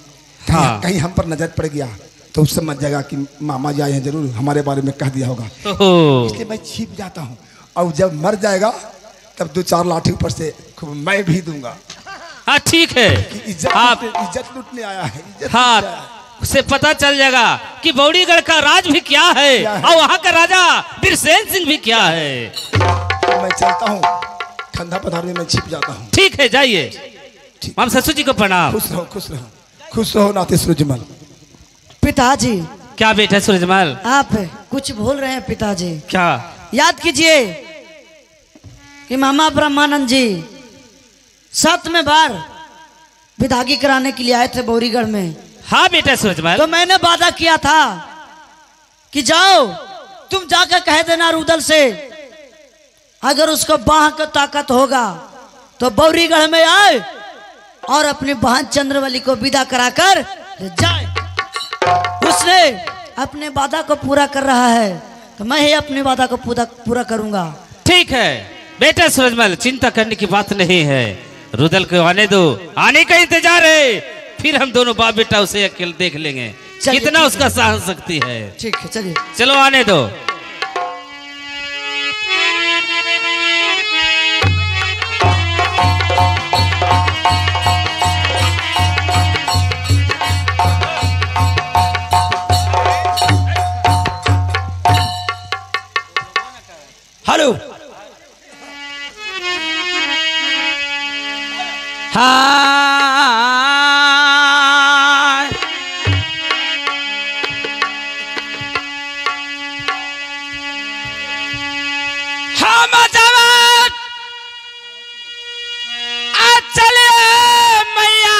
B: हाँ।
D: कहीं हम पर नजर पड़ गया तो उससे समझ जाएगा कि मामा जी आए हैं, जरूर हमारे बारे में कह दिया होगा।
B: ओहो।
D: इसलिए मैं छिप जाता हूँ और जब मर जाएगा तब 2-4 लाठी ऊपर से खूब मैं भी दूंगा।
B: हाँ, ठीक है। आप
D: इज्जत लूटने आया है, इज्जत
B: हाँ,
D: लूटने आया है।
B: उसे पता चल जाएगा कि बौरीगढ़ का राज भी क्या है, और वहाँ का राजा बिरसेन सिंह भी क्या है।
D: तो मैं चलता हूँ, ठंडा पधार में मैं छिप जाता हूँ।
B: ठीक है, जाइए। माम ससुर जी को प्रणाम।
D: खुश रहो, खुश रहो, खुश रहो नाते सूरजमल।
A: पिताजी,
B: क्या बेटा सूरजमल?
A: आप कुछ भूल रहे हैं पिताजी।
B: क्या?
A: याद कीजिए कि मामा ब्रह्मानंद जी 7वें बार विदागी कराने के लिए आए थे बौरीगढ़ में।
B: हाँ बेटा सूरजमल।
A: तो मैंने वादा किया था कि जाओ तुम जाकर कह देना रुदल से, अगर उसको बाह का ताकत होगा तो बौरीगढ़ में आए और अपनी बहन चंद्रवली को विदा कराकर जाए। उसने अपने वादा को पूरा कर रहा है तो मैं ही अपने वादा को पूरा करूंगा।
B: ठीक है बेटा सूरजमल, चिंता करने की बात नहीं है। रुदल को आने दो, आने का इंतजार है, फिर हम दोनों बाप बेटा उसे अकेले देख लेंगे कितना उसका साहस शक्ति है।
A: ठीक है, चलिए।
B: चलो आने दो।
F: हेलो।
B: हाँ, हम जवान आज चले मैया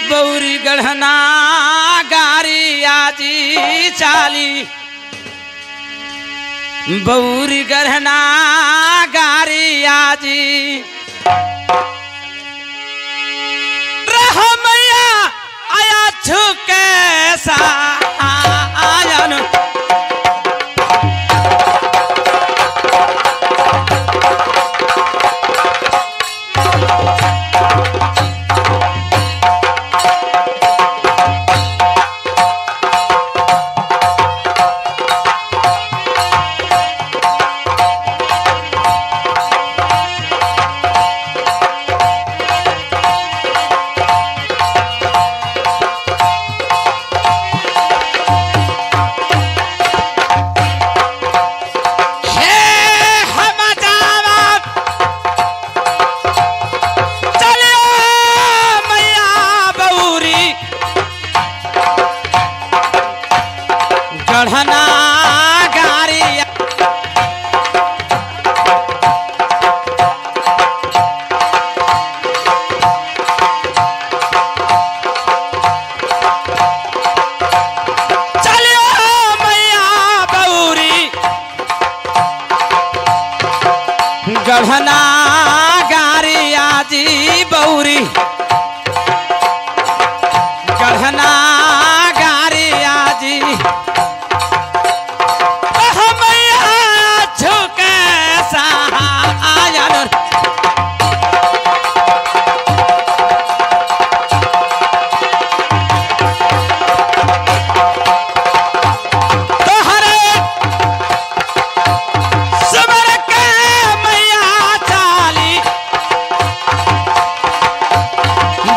B: बौरीगढ़ गारी आजी चाली, बौरीगढ़ गारी आजी रह मैया आया छुके सा आयन। बौरी गढ़ना गारिया जी मैया झुके सहायन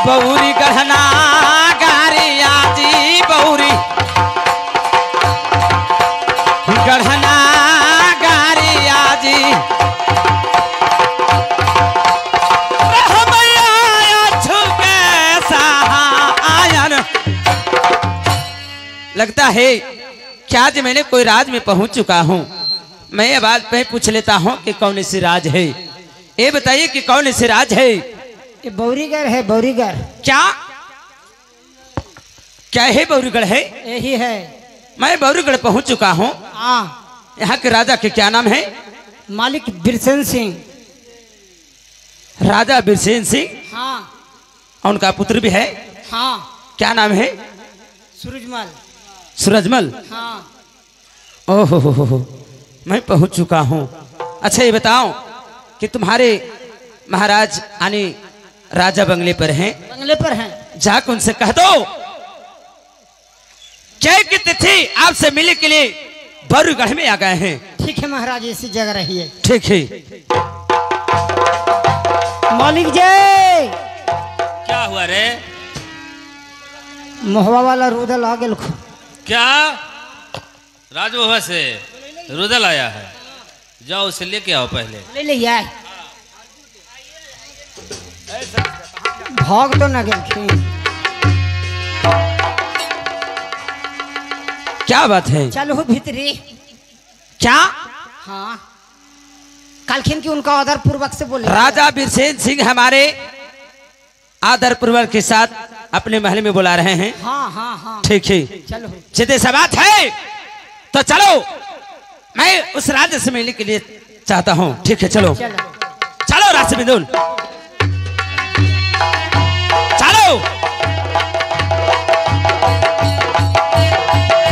B: बौरी गढ़ना गारिया जी बौरी गढ़ना गारिया जी लगता है क्या आज मैंने कोई राज में पहुंच चुका हूं। मैं ये बात पे पूछ लेता हूं कि कौन सी राज है। ये बताइए कि कौन सी राज है।
C: ये बौरीगढ़ है, बौरीगढ़।
B: क्या क्या है? बौरीगढ़ है,
C: यही है।
B: मैं बौरीगढ़ पहुंच चुका हूँ।
C: हाँ,
B: यहाँ के राजा के क्या नाम है?
C: मालिक बिरसेन सिंह।
B: राजा बिरसेन सिंह।
C: हाँ,
B: उनका पुत्र भी है।
C: हाँ,
B: क्या नाम है?
C: सूरजमल।
B: सूरजमल।
C: हाँ।
B: ओहो हो, मैं पहुंच चुका हूँ। अच्छा ये बताओ कि तुम्हारे महाराज यानी राजा बंगले पर हैं?
C: बंगले पर हैं।
B: जाकर उनसे कह दो क्या की तिथि आपसे मिलने के लिए बौरीगढ़ में आ गए हैं।
C: ठीक है महाराज, इसी जगह रहिए।
B: ठीक है।
C: मालिक जय।
G: क्या हुआ रे?
C: मोहवा वाला रुदल आ गेल।
G: क्या राजमोहन से रुदल आया है? जाओ उसे लेके आओ पहले।
C: ले ले आए। भाग तो न गेलखिन।
B: क्या बात है?
C: चलो भीतरी।
B: क्या?
C: हाँ, कालखिन की उनका आदर पूर्वक से बोले।
B: राजा बिरसेन सिंह हमारे आदर पूर्वक के साथ अपने महल में बुला रहे हैं।
C: हाँ हाँ हाँ।
B: ठीक है,
C: चलो।
B: सीधे सा बात है तो चलो, मैं उस राज्य से मिलने के लिए चाहता हूँ। ठीक है, चलो
C: चलो
B: चलो राज बिंदुल, चलो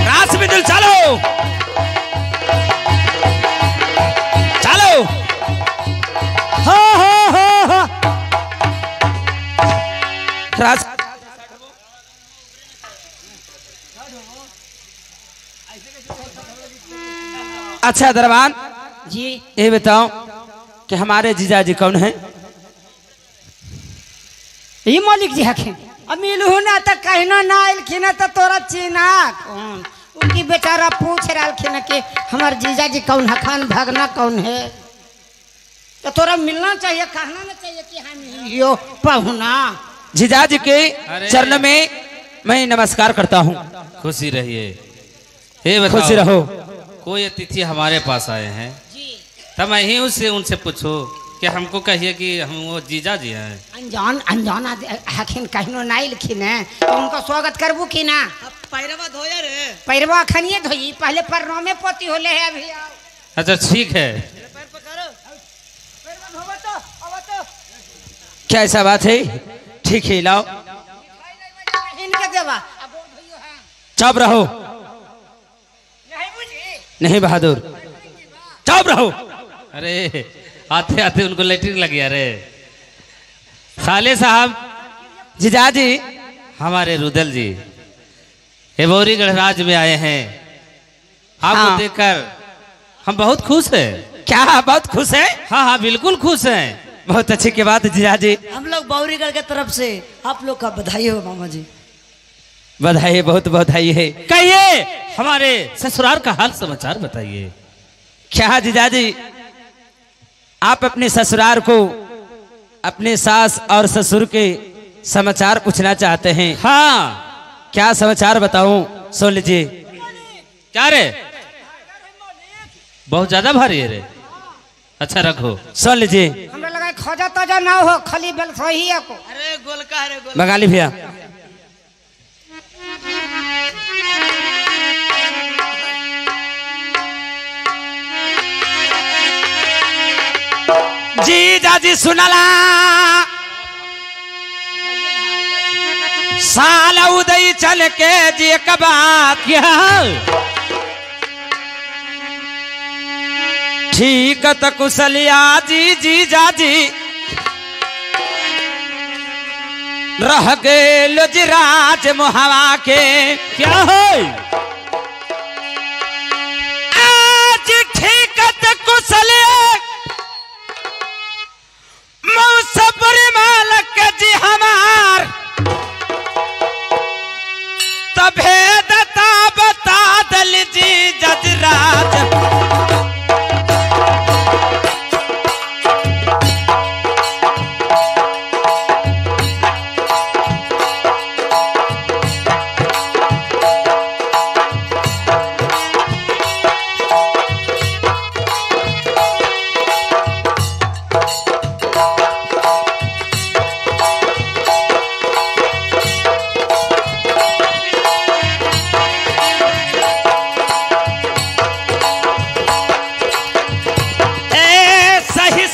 B: राज बिंदुल, चलो चलो।
C: हो हो।
B: राज अच्छा दरबान
C: जी,
B: ये बताओ कि हमारे जीजा जी कौन है?
C: ये मालिक जी हखिन। अब मिलू ना तो कहना ना आइलखिन तो तोरा चीना कौन? उनकी बेचारा पूछ रहा कि हमार जीजा जी कौन हखान, भगना कौन है। तो तोरा मिलना चाहिए, कहना ना चाहिए कि हम यो पहुना।
B: जीजा जी के
G: अरे।
B: चरण में मैं नमस्कार करता हूँ।
G: खुशी रहिए। हे बताओ,
B: खुश रहो।
G: कोई अतिथि हमारे पास आए हैं तब मैं ही उनसे पूछो कि हमको कहिए कि हम वो जीजा जी हैं।
C: अनजान अनजान हखिन कहनो ना आइलखिन है तो उनका स्वागत करबू कि ना?
E: पैरवा धोया रे।
C: पैरवा खनिए धोई, पहले परनों में पोती होले है अभी।
G: अच्छा ठीक है।
E: पैर पकड़ो। पैरवा धोवा तो।
B: क्या ऐसा बात है? ठीक है, लाओ।
C: इनके देवा अब वो धोइयो है।
B: चुप रहो।
C: नहीं बुझी?
B: नहीं बहादुर, चुप रहो।
G: अरे आते आते उनको लेटरिन लग गया रे। साले साहब,
B: जीजा जी
G: हमारे रुदल जी ये बौरीगढ़ राज में आए हैं। आपको
B: हाँ।
G: देखकर हम बहुत खुश हैं।
B: क्या बहुत खुश है?
G: हाँ हाँ बिल्कुल खुश हैं।
B: बहुत अच्छी की बात जीजा जी।
E: हम लोग बौरीगढ़ के तरफ से आप लोग का बधाई हो मामा जी।
B: बधाई, बहुत बधाई है।
G: कहिए हमारे ससुराल का हाल समाचार बताइए।
B: क्या जीजा जी, आप अपने ससुराल को अपने सास और ससुर के समाचार पूछना चाहते हैं?
G: हाँ,
B: क्या समाचार बताऊं, सुन लीजिए।
G: क्या रे? बहुत ज्यादा भारी है रे। अच्छा रखो।
B: सुन लीजिए।
C: हमरा लगा खोजा ताजा ना हो, खाली बेल सही है को।
E: अरे गोलका रे गोल।
B: बंगाली भैया, जीजा जी सुनला साला उदय चल के जी एक बात
G: क्या
B: ठीक त कुशलिया जी जी जाजी रह गए जी राज मुहावा के
G: क्या है
B: आज ठीक त कुशलिया मौसबरी मालक जी हमार तभेदता बता दल जी जजराज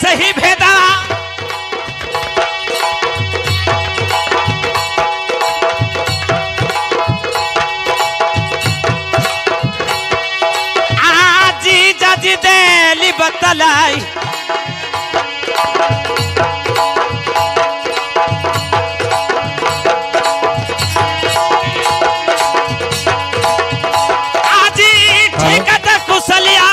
B: सही भेदा आजी जजी देली बतलाई आजी ठीक है कुशलिया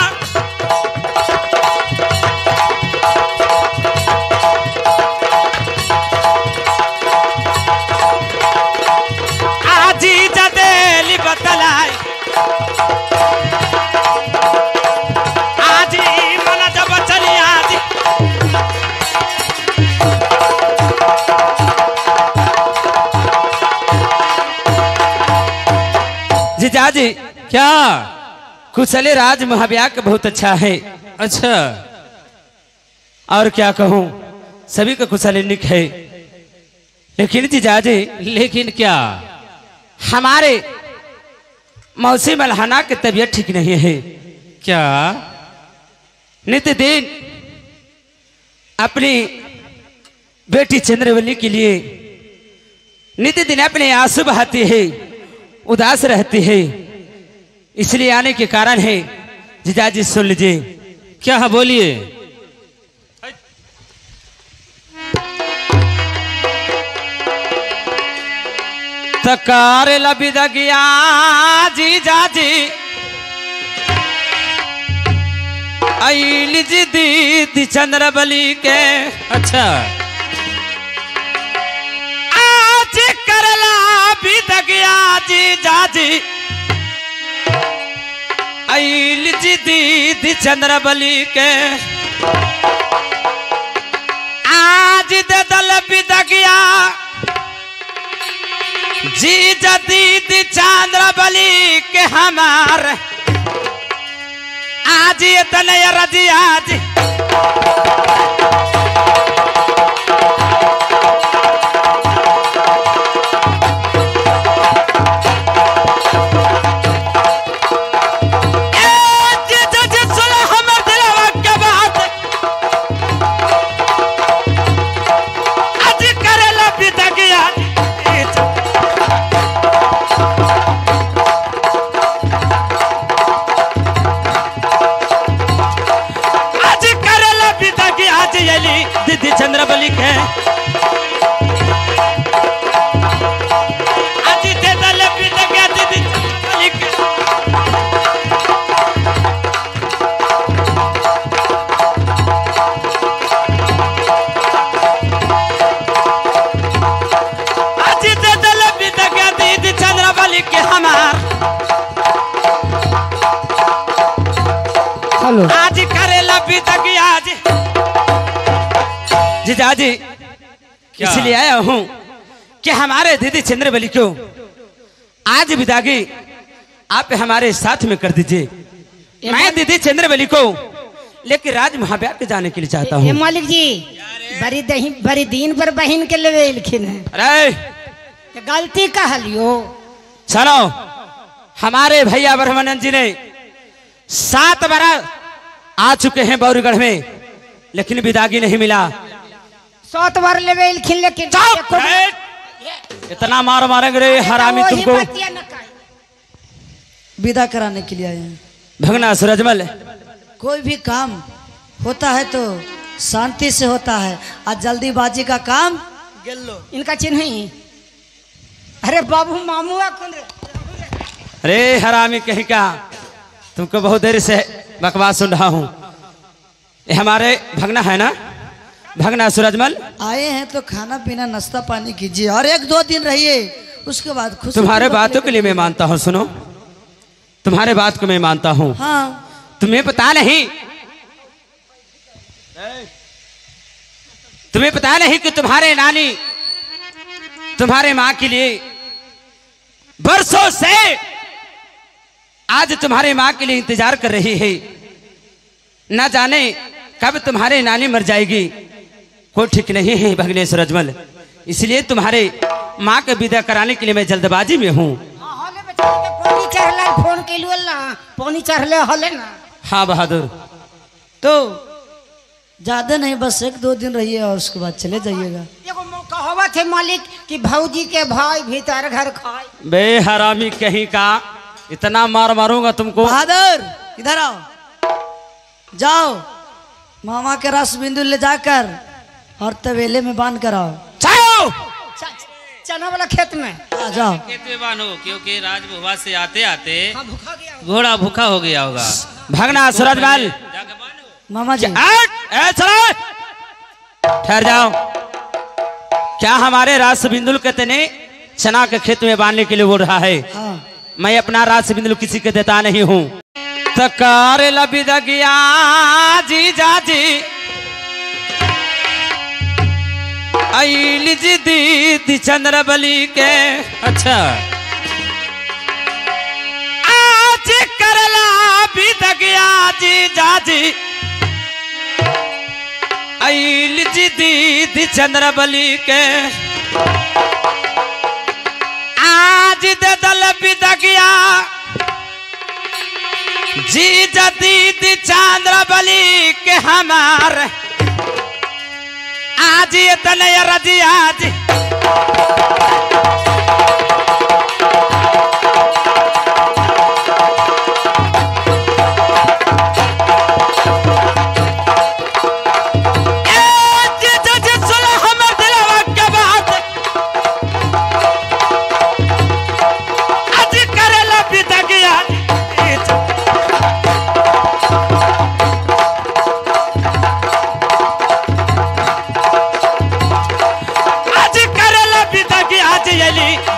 B: बतलाई आजी मन जब चली आजी जीजा जी
G: क्या
B: कुशली राज महाव्या का बहुत अच्छा है।
G: अच्छा
B: और क्या कहूँ सभी का कुशली निक है लेकिन जीजा जी
G: लेकिन क्या
B: हमारे मौसी मल्हाना की तबीयत ठीक नहीं है।
G: क्या
B: नित्य दिन अपनी बेटी चंद्रवली के लिए नित्य दिन अपने आंसू बहाती है उदास रहती है इसलिए आने के कारण है। जीजाजी सुन लीजिए
G: क्या है बोलिए
B: तकार लबिद गया जीजाजी आइल जी दीदी चंद्रबली के
G: अच्छा
B: आज करला बिद गया जीजाजी आइल जी दीदी चंद्रबली के आज दे दल बिद गया जी जदीद चंद्रबली के हमार आज ये तनय रजी आज दीदी चंद्रबली के आज दे दल बिद गया दीदी चंद्रबली के आज दे दल बिद गया दीदी चंद्रबली के हमार
A: हेलो
B: आज करेला बिद गया आज जीजाजी इसलिए आया हूँ कि हमारे दीदी चंद्रबली को आज विदागी आप हमारे साथ में कर दीजिए। मैं दीदी चंद्रबली को लेकर राज महाव्या के जाने के लिए चाहता हूँ।
C: मालिक जी बड़ी दिन पर बहन के लेवे लिखिन है
B: अरे
C: गलती कह लियो
B: सुनो हमारे भैया ब्रह्मानंद जी ने 7 बार आ चुके हैं बौरीगढ़ में लेकिन विदागी नहीं मिला।
C: 7 बार लेवे लिखिन लेकिन
B: चुप! इतना मार मारेंगे रे हरामी
C: वही
B: तुमको।
C: बतिया न कही।
A: विदा कराने के लिए आए हैं।
B: भगना सूरजमल,
A: कोई भी काम होता है तो शांति से होता है, आज जल्दीबाजी का काम
C: इनका चिन्ह ही। अरे बाबू मामू कौन रे?
B: अरे हरामी कहीं का, तुमको बहुत देर से बकवास सुन रहा हूँ। ये हमारे भगना है ना, भगना सूरजमल।
A: आए हैं तो खाना पीना नाश्ता पानी कीजिए और 1-2 दिन रहिए, उसके बाद खुश।
B: तुम्हारे बातों के लिए मैं मानता हूँ, सुनो तुम्हारे बात को मैं मानता हूँ।
A: हाँ,
B: तुम्हें पता नहीं, तुम्हें पता नहीं कि तुम्हारे नानी तुम्हारे माँ के लिए बरसों से आज तुम्हारे माँ के लिए इंतजार कर रही है। ना जाने कब तुम्हारे नानी मर जाएगी, कोई ठीक नहीं है भगने सूरजमल। इसलिए तुम्हारे माँ के विदा कराने के लिए मैं जल्दबाजी में हूँ।
C: हले बेचारे के पानी चढ़ले फोन कैलुअल ना, पानी चढ़ले हले ना।
B: हाँ बहादुर,
A: तो ज्यादा नहीं, बस 1-2 दिन रहिए और उसके बाद चले जाइएगा।
C: एगो कहावत है मालिक कि भौजी के भाई भीतर घर खाए।
B: बे हरामी कहीं का, इतना मार मारूंगा तुमको।
A: बहादुर इधर आओ, जाओ मामा के रस बिंदु ले जाकर और तवेले में बांध कर आओ।
B: जाओ।
C: चना वाला खेत में
A: आ जाओ।
G: खेत में बांधो, क्योंकि राजभुवा से आते आते
C: हाँ, भूखा गया होगा।
G: घोड़ा भूखा हो गया होगा।
B: भगना सूरजमल,
G: जाके बांधो।
A: मामा जी
B: ठहर जाओ। क्या हमारे रास बिंदुल के तने चना के खेत में बांधने के लिए बोल रहा है?
A: हाँ,
B: मैं अपना रास बिंदुल किसी के देता नहीं हूँ। तकार लबिद गया जी जाजी आइल जी दीदी चंद्रबली के।
G: अच्छा,
B: आज करला बिद गया जी जाजी आइल जी दीदी चंद्रबली के। आज दे दल बिद गया जी दीदी चंद्रबली के हमार। आज ये तनय रजी आज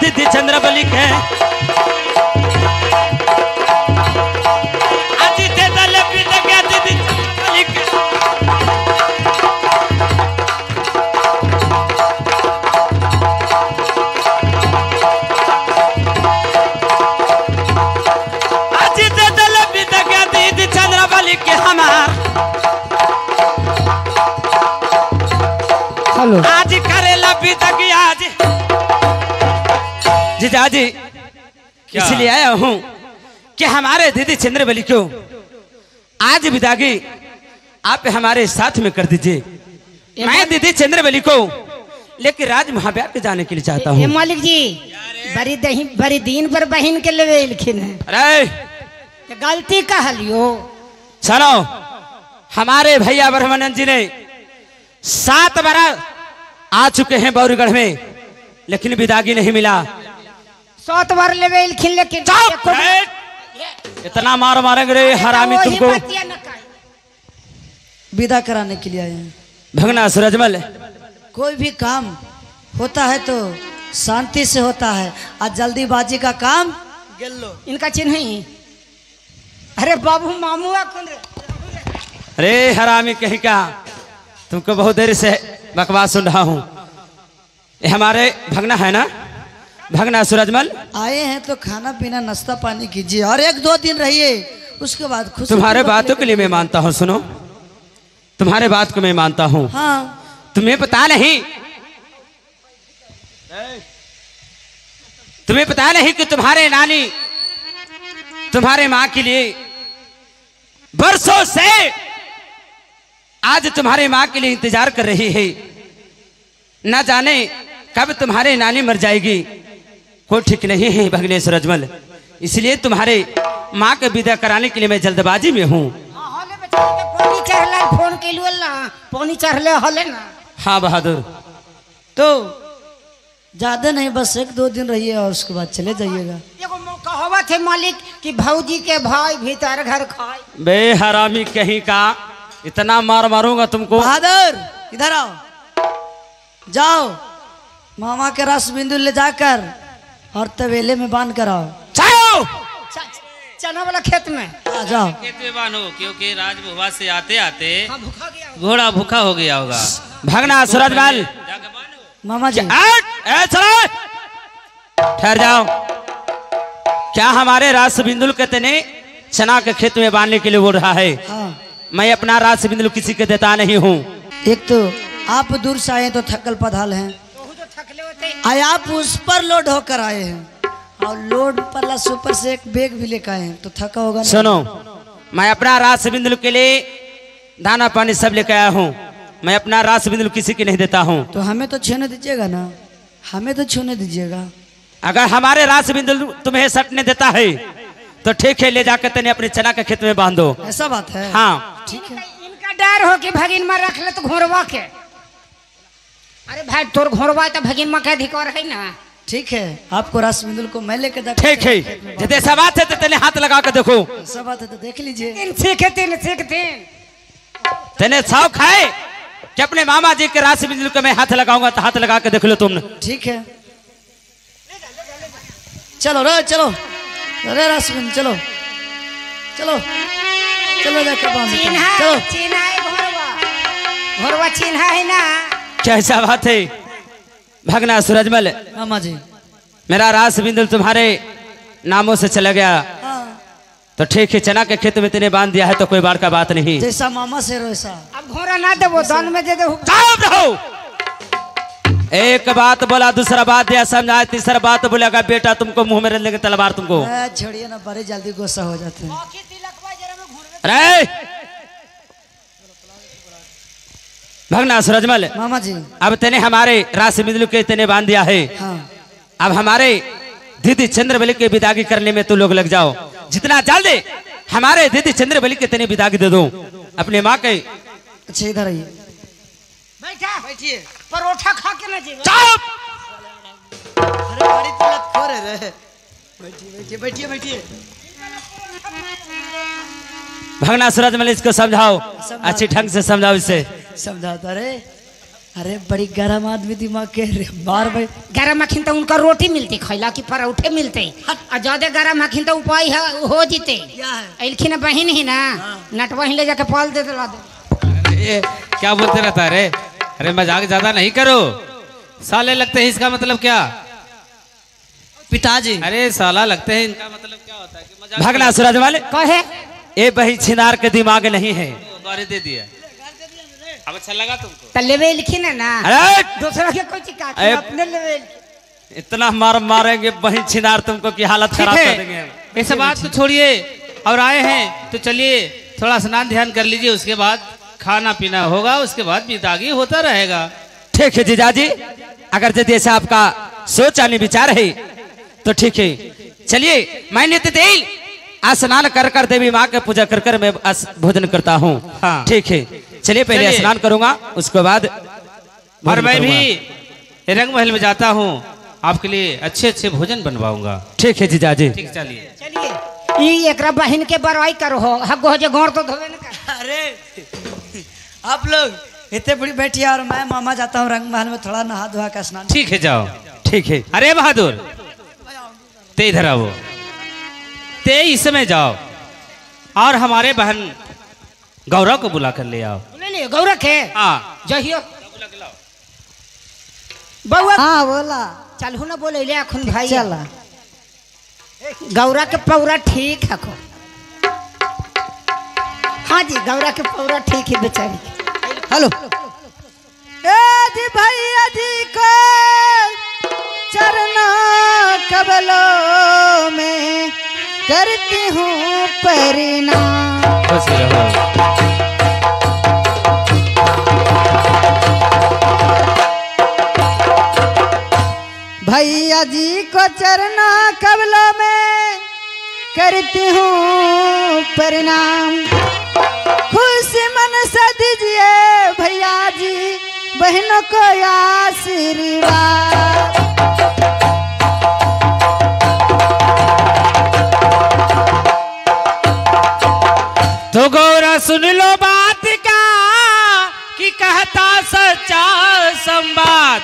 B: दीदी चंद्रबली के। आज दे दल बिद गया दीदी चंद्रबली के। आज दे दल बिद गया दीदी चंद्रबली के हमार।
A: हेलो,
B: आज करेला बिद गया आज जीजाजी, इसलिए आया हूँ कि हमारे दीदी चंद्रबली को आज विदागी आप हमारे साथ में कर दीजिए। मैं दीदी चंद्रबली को लेकर राज महाब्याह के जाने के लिए चाहता
C: ए
B: हूँ।
C: मालिक जी, बड़ी दिन पर बहन के लेवे इलखिन है।
B: अरे
C: तो गलती कहलियो।
B: सुनो, हमारे भैया ब्रह्मानंद जी ने 7 बार आ चुके हैं बौरीगढ़ में, लेकिन विदागी नहीं मिला।
C: 7 बार लेवे इलखिन, लेकिन एको
B: इतना मार मारेंगे रे हरामी
C: वही
B: तुमको।
C: बतिया न कही।
A: विदा कराने के लिए आए हैं।
B: भगना सूरजमल,
A: कोई भी काम होता है तो शांति से होता है, आज जल्दीबाजी का काम।
C: इनका चिन्ह ही। अरे बाबू मामू कौन रे?
B: अरे हरामी कहीं का, तुमको बहुत देर से बकवास सुन रहा हूँ। ये हमारे भगना है ना, भगना सूरजमल।
A: आए हैं तो खाना पीना नाश्ता पानी कीजिए और 1-2 दिन रहिए, उसके बाद खुश।
B: तुम्हारे बातों के लिए मैं मानता हूँ, सुनो तुम्हारे बात को मैं मानता हूँ।
A: हाँ,
B: तुम्हें पता नहीं, तुम्हें पता नहीं कि तुम्हारे नानी तुम्हारे माँ के लिए बरसों से आज तुम्हारे माँ के लिए इंतजार कर रही है। ना जाने कब तुम्हारी नानी मर जाएगी कोई ठीक नहीं है भगने सूरजमल, इसलिए तुम्हारे माँ के विदा कराने के लिए मैं जल्दबाजी में हूँ।
C: पानी चढ़ले फोन के लिए ना, पानी चढ़ले हले ना।
B: हाँ बहादुर,
E: तो ज्यादा नहीं, बस 1-2 दिन रहिए और उसके बाद चले जाइएगा।
C: एगो कहावत है मालिक कि भौजी के भाई भीतर घर खाए।
B: बे हरामी कहीं का, इतना मार मारूंगा तुमको।
E: बहादुर इधर आओ, जाओ मामा के रस बिंदु ले जाकर और तवेले में बांध कर आओ।
B: जाओ
C: चना वाला खेत में
E: आ जाओ।
G: खेत में बांधो, क्योंकि राजभुवा से आते आते
C: हाँ, भूखा गया होगा।
G: घोड़ा भूखा हो गया होगा।
B: भगना सूरजमल,
G: जाके बांधो।
E: मामा जी
B: चलो ठहर जाओ। क्या हमारे रास बिंदुल के तने चना के खेत में बांधने के लिए बोल रहा है?
E: हाँ,
B: मैं अपना रास बिंदुल किसी के देता नहीं हूँ।
E: एक तो आप दूर से आए तो थकल पधाल हैं,
C: तोहू जो थकले होते
E: आए आप उस पर लोड होकर आए हैं और लोड प्लस ऊपर से एक बैग भी लेकर आए हैं, तो थका होगा ना।
B: सुनो, मैं अपना रास बिंदुल के लिए दाना पानी सब लेकर आया हूँ। मैं अपना रास बिंदुल किसी के नहीं देता हूँ।
E: तो हमें तो छूने दीजिएगा ना, हमें तो छूने दीजिएगा।
B: अगर हमारे रास बिंदुल तुम्हें सटने देता है तो ठीक है, ले जाकर तने अपने चना के खेत में बांध दो।
E: ऐसा बात है?
B: हाँ
E: ठीक है।
C: इनका डर हो कि भगिन में रख ले तो घोरवा के। अरे भाई तोर घोरवा तो भगिन में के अधिकार है ना।
E: ठीक है, आपको रास बिंदुल को मैं लेकर जाकर
B: ठीक है, जब ऐसा बात है तो तने हाथ लगा कर देखो।
E: ऐसा बात है तो देख लीजिए।
C: तीन सीखते
B: तने छाव खाए कि अपने मामा जी के रास बिंदुल को मैं हाथ लगाऊंगा तो हाथ लगा के देख लो तुमने।
E: ठीक है, चलो रे चलो, अरे रास बिंदुल चलो चलो चलो जाकर बांध देते हैं।
C: चिन्हा
E: चलो
C: चिन्हा है घोरवा, घोरवा चिन्हा है ना।
B: कैसा बात है भगना सूरजमल,
E: मामा जी।
B: मेरा रास बिंदुल तुम्हारे नामों से चला गया
E: हाँ,
B: तो ठीक है, चना के खेत में तेने बांध दिया है तो कोई बात का बात नहीं।
E: जैसा मामा से वैसा।
C: अब घोड़ा ना दे, वो दान में दे दे।
B: चुप रहो। एक बात बोला, दूसरा बात दिया समझा, तीसरा बात बोलेगा बेटा तुमको मुंह में रख तलवार तुमको।
E: छोड़िए ना, बड़े जल्दी गुस्सा हो जाते हैं।
B: अरे भगना सूरजमल,
E: मामा जी।
B: अब तेने हमारे रास बिंदुल के तेने बांध दिया है।
E: हाँ,
B: अब हमारे दीदी चंद्रबली के विदागी करने में तू लोग लग जाओ। जितना जल्दी हमारे दीदी चंद्रबली के तेने विदागी दे दो अपने माँ के।
E: अच्छा इधर आइए।
C: बैठा बैठिए, परोठा खा के ना जीवा।
B: चुप।
E: अरे बड़ी तलत खो रहे। बैठिए बैठिए बैठिए।
B: भगना सूरजमल, इसको समझाओ, अच्छी ढंग से समझाओ इसे।
E: समझाता रे, अरे बड़ी गरम आदमी दिमाग के रे, बार भाई।
C: गरम मखिन तो उनका रोटी मिलती, खैला की परोठे मिलते। और ज्यादा गरम मखिन तो उपाय है हो जीते।
E: क्या है?
C: ऐलखिन बहन ही ना, नटवा ही ले जाके पाल दे दिला दे।
G: ये क्या बोलते रहता है रे? अरे मजाक ज्यादा नहीं करो, साले लगते हैं इसका मतलब क्या?
E: पिताजी।
G: अरे साला लगते हैं इनका मतलब क्या होता है कि मजाक
B: भगना सूरजमल,
C: कहे
B: ये बही छिनार के दिमाग नहीं है।
G: बारे दे दिया। अब अच्छा लगा तुमको?
C: तो लेवे लिखी ना।
B: अरे
C: दूसरा के कोई चिका
B: अरे,
C: अपने लेवे।
B: इतना मार मारेंगे बही छिनार तुमको की हालत
G: ठीक
B: खराब कर
G: है,
B: देंगे।
G: ये सब बात को छोड़िए और आए हैं तो चलिए थोड़ा स्नान ध्यान कर लीजिए, उसके बाद खाना पीना होगा, उसके बाद विदागी होता रहेगा।
B: ठीक है जीजाजी, अगर यदि ऐसा आपका सोच आने विचार है तो ठीक है, चलिए मैं नित्य तेल स्नान कर कर देवी माँ के पूजा कर कर मैं भोजन करता हूँ।
G: हाँ।
B: ठीक है, चलिए पहले
G: चलिए।
B: स्नान करूंगा, उसके बाद
G: और
B: भोजन
G: मैं
B: करूंगा।
G: भी रंग महल में जाता हूँ, आपके लिए अच्छे अच्छे भोजन बनवाऊंगा।
B: ठीक है जीजाजी।
G: ठीक, चलिए।
C: चलिए ई एकरा बहन के बड़ाई करो हो, हगो हो जे गोड़ तो धोवे न कर।
E: अरे आप लोग इतने बड़ी बैठिए और मैं मामा जाता हूँ रंग महल में थोड़ा नहा धोआ का स्नान।
G: ठीक है, जाओ।
B: ठीक है।
G: अरे बहादुर, ते इधर आओ, ते इस समय जाओ और हमारे बहन गौरव को बुला कर ले आओ।
C: ले ले गौरव के।
G: हाँ,
C: जहियो बउआ
A: हाँ बोला।
C: चलहु ना बोले ले अखुन भाई।
A: चला।
C: गौरा के पौरा ठीक है को। हाँ जी, गौरा के पौरा ठीक है बेचारी के।
A: हेलो। ए जी भैया जी को चरणों कबलों में करती हूँ परिणाम।
G: खुश रहो।
A: भैया जी को चरणों कमलों में करती हूँ प्रणाम। खुशी मन से दीजिए भैया जी बहनों को आशीर्वाद।
G: तो गौरा सुन लो बात का कि कहता सच्चा संवाद।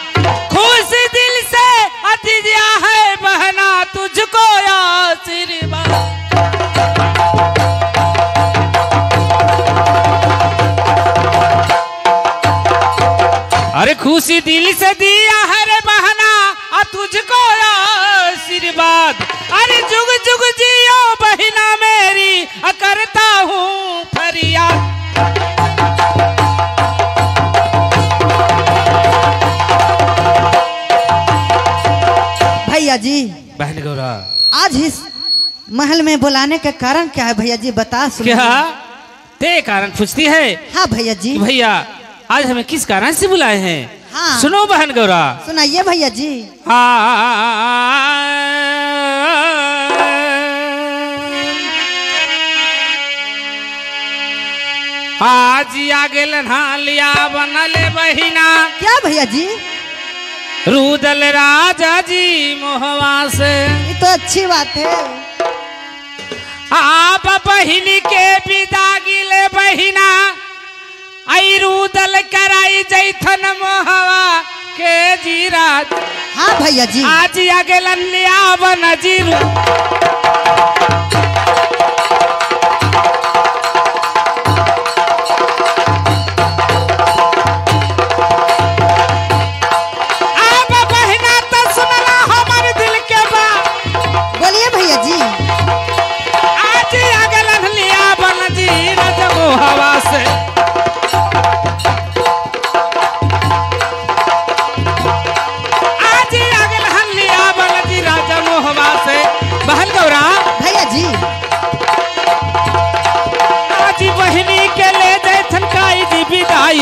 G: खुशी दिल से अतिथिया है बहना तुझको आशीर्वाद। अरे खुशी दिल से दिया है रे बहना आ तुझको आशीर्वाद। अरे जुग जुग जियो बहिना मेरी करता हूँ फरियाद।
A: भैया जी
G: बहन गौरा
A: आज इस महल में बुलाने का कारण क्या है भैया जी बता सुनिए।
G: क्या ते कारण पूछती है?
A: हाँ भैया जी।
G: भैया आज हमें किस कारण से बुलाए हैं?
A: हाँ
G: सुनो बहन गौरा।
A: सुनाइए भैया जी।
G: आज आगे लिया बनले बहिना।
A: क्या भैया जी?
G: रुदल राजा जी मोहवा से।
A: ये तो अच्छी बात है।
G: आप बहिनी के विदा गिले बहिना आई रुदल कराई जैथन मोहवा के जीराज।
A: हाँ भैया जी।
G: आज आगे लिया बन जीरू।
A: बोलिए भैया जी।
G: आज आगे लिया बन जीराज मोहवा से। बहन गौरा
A: भैया जी
G: आज बहिनी के ले जाए थनकाई जी विदाई।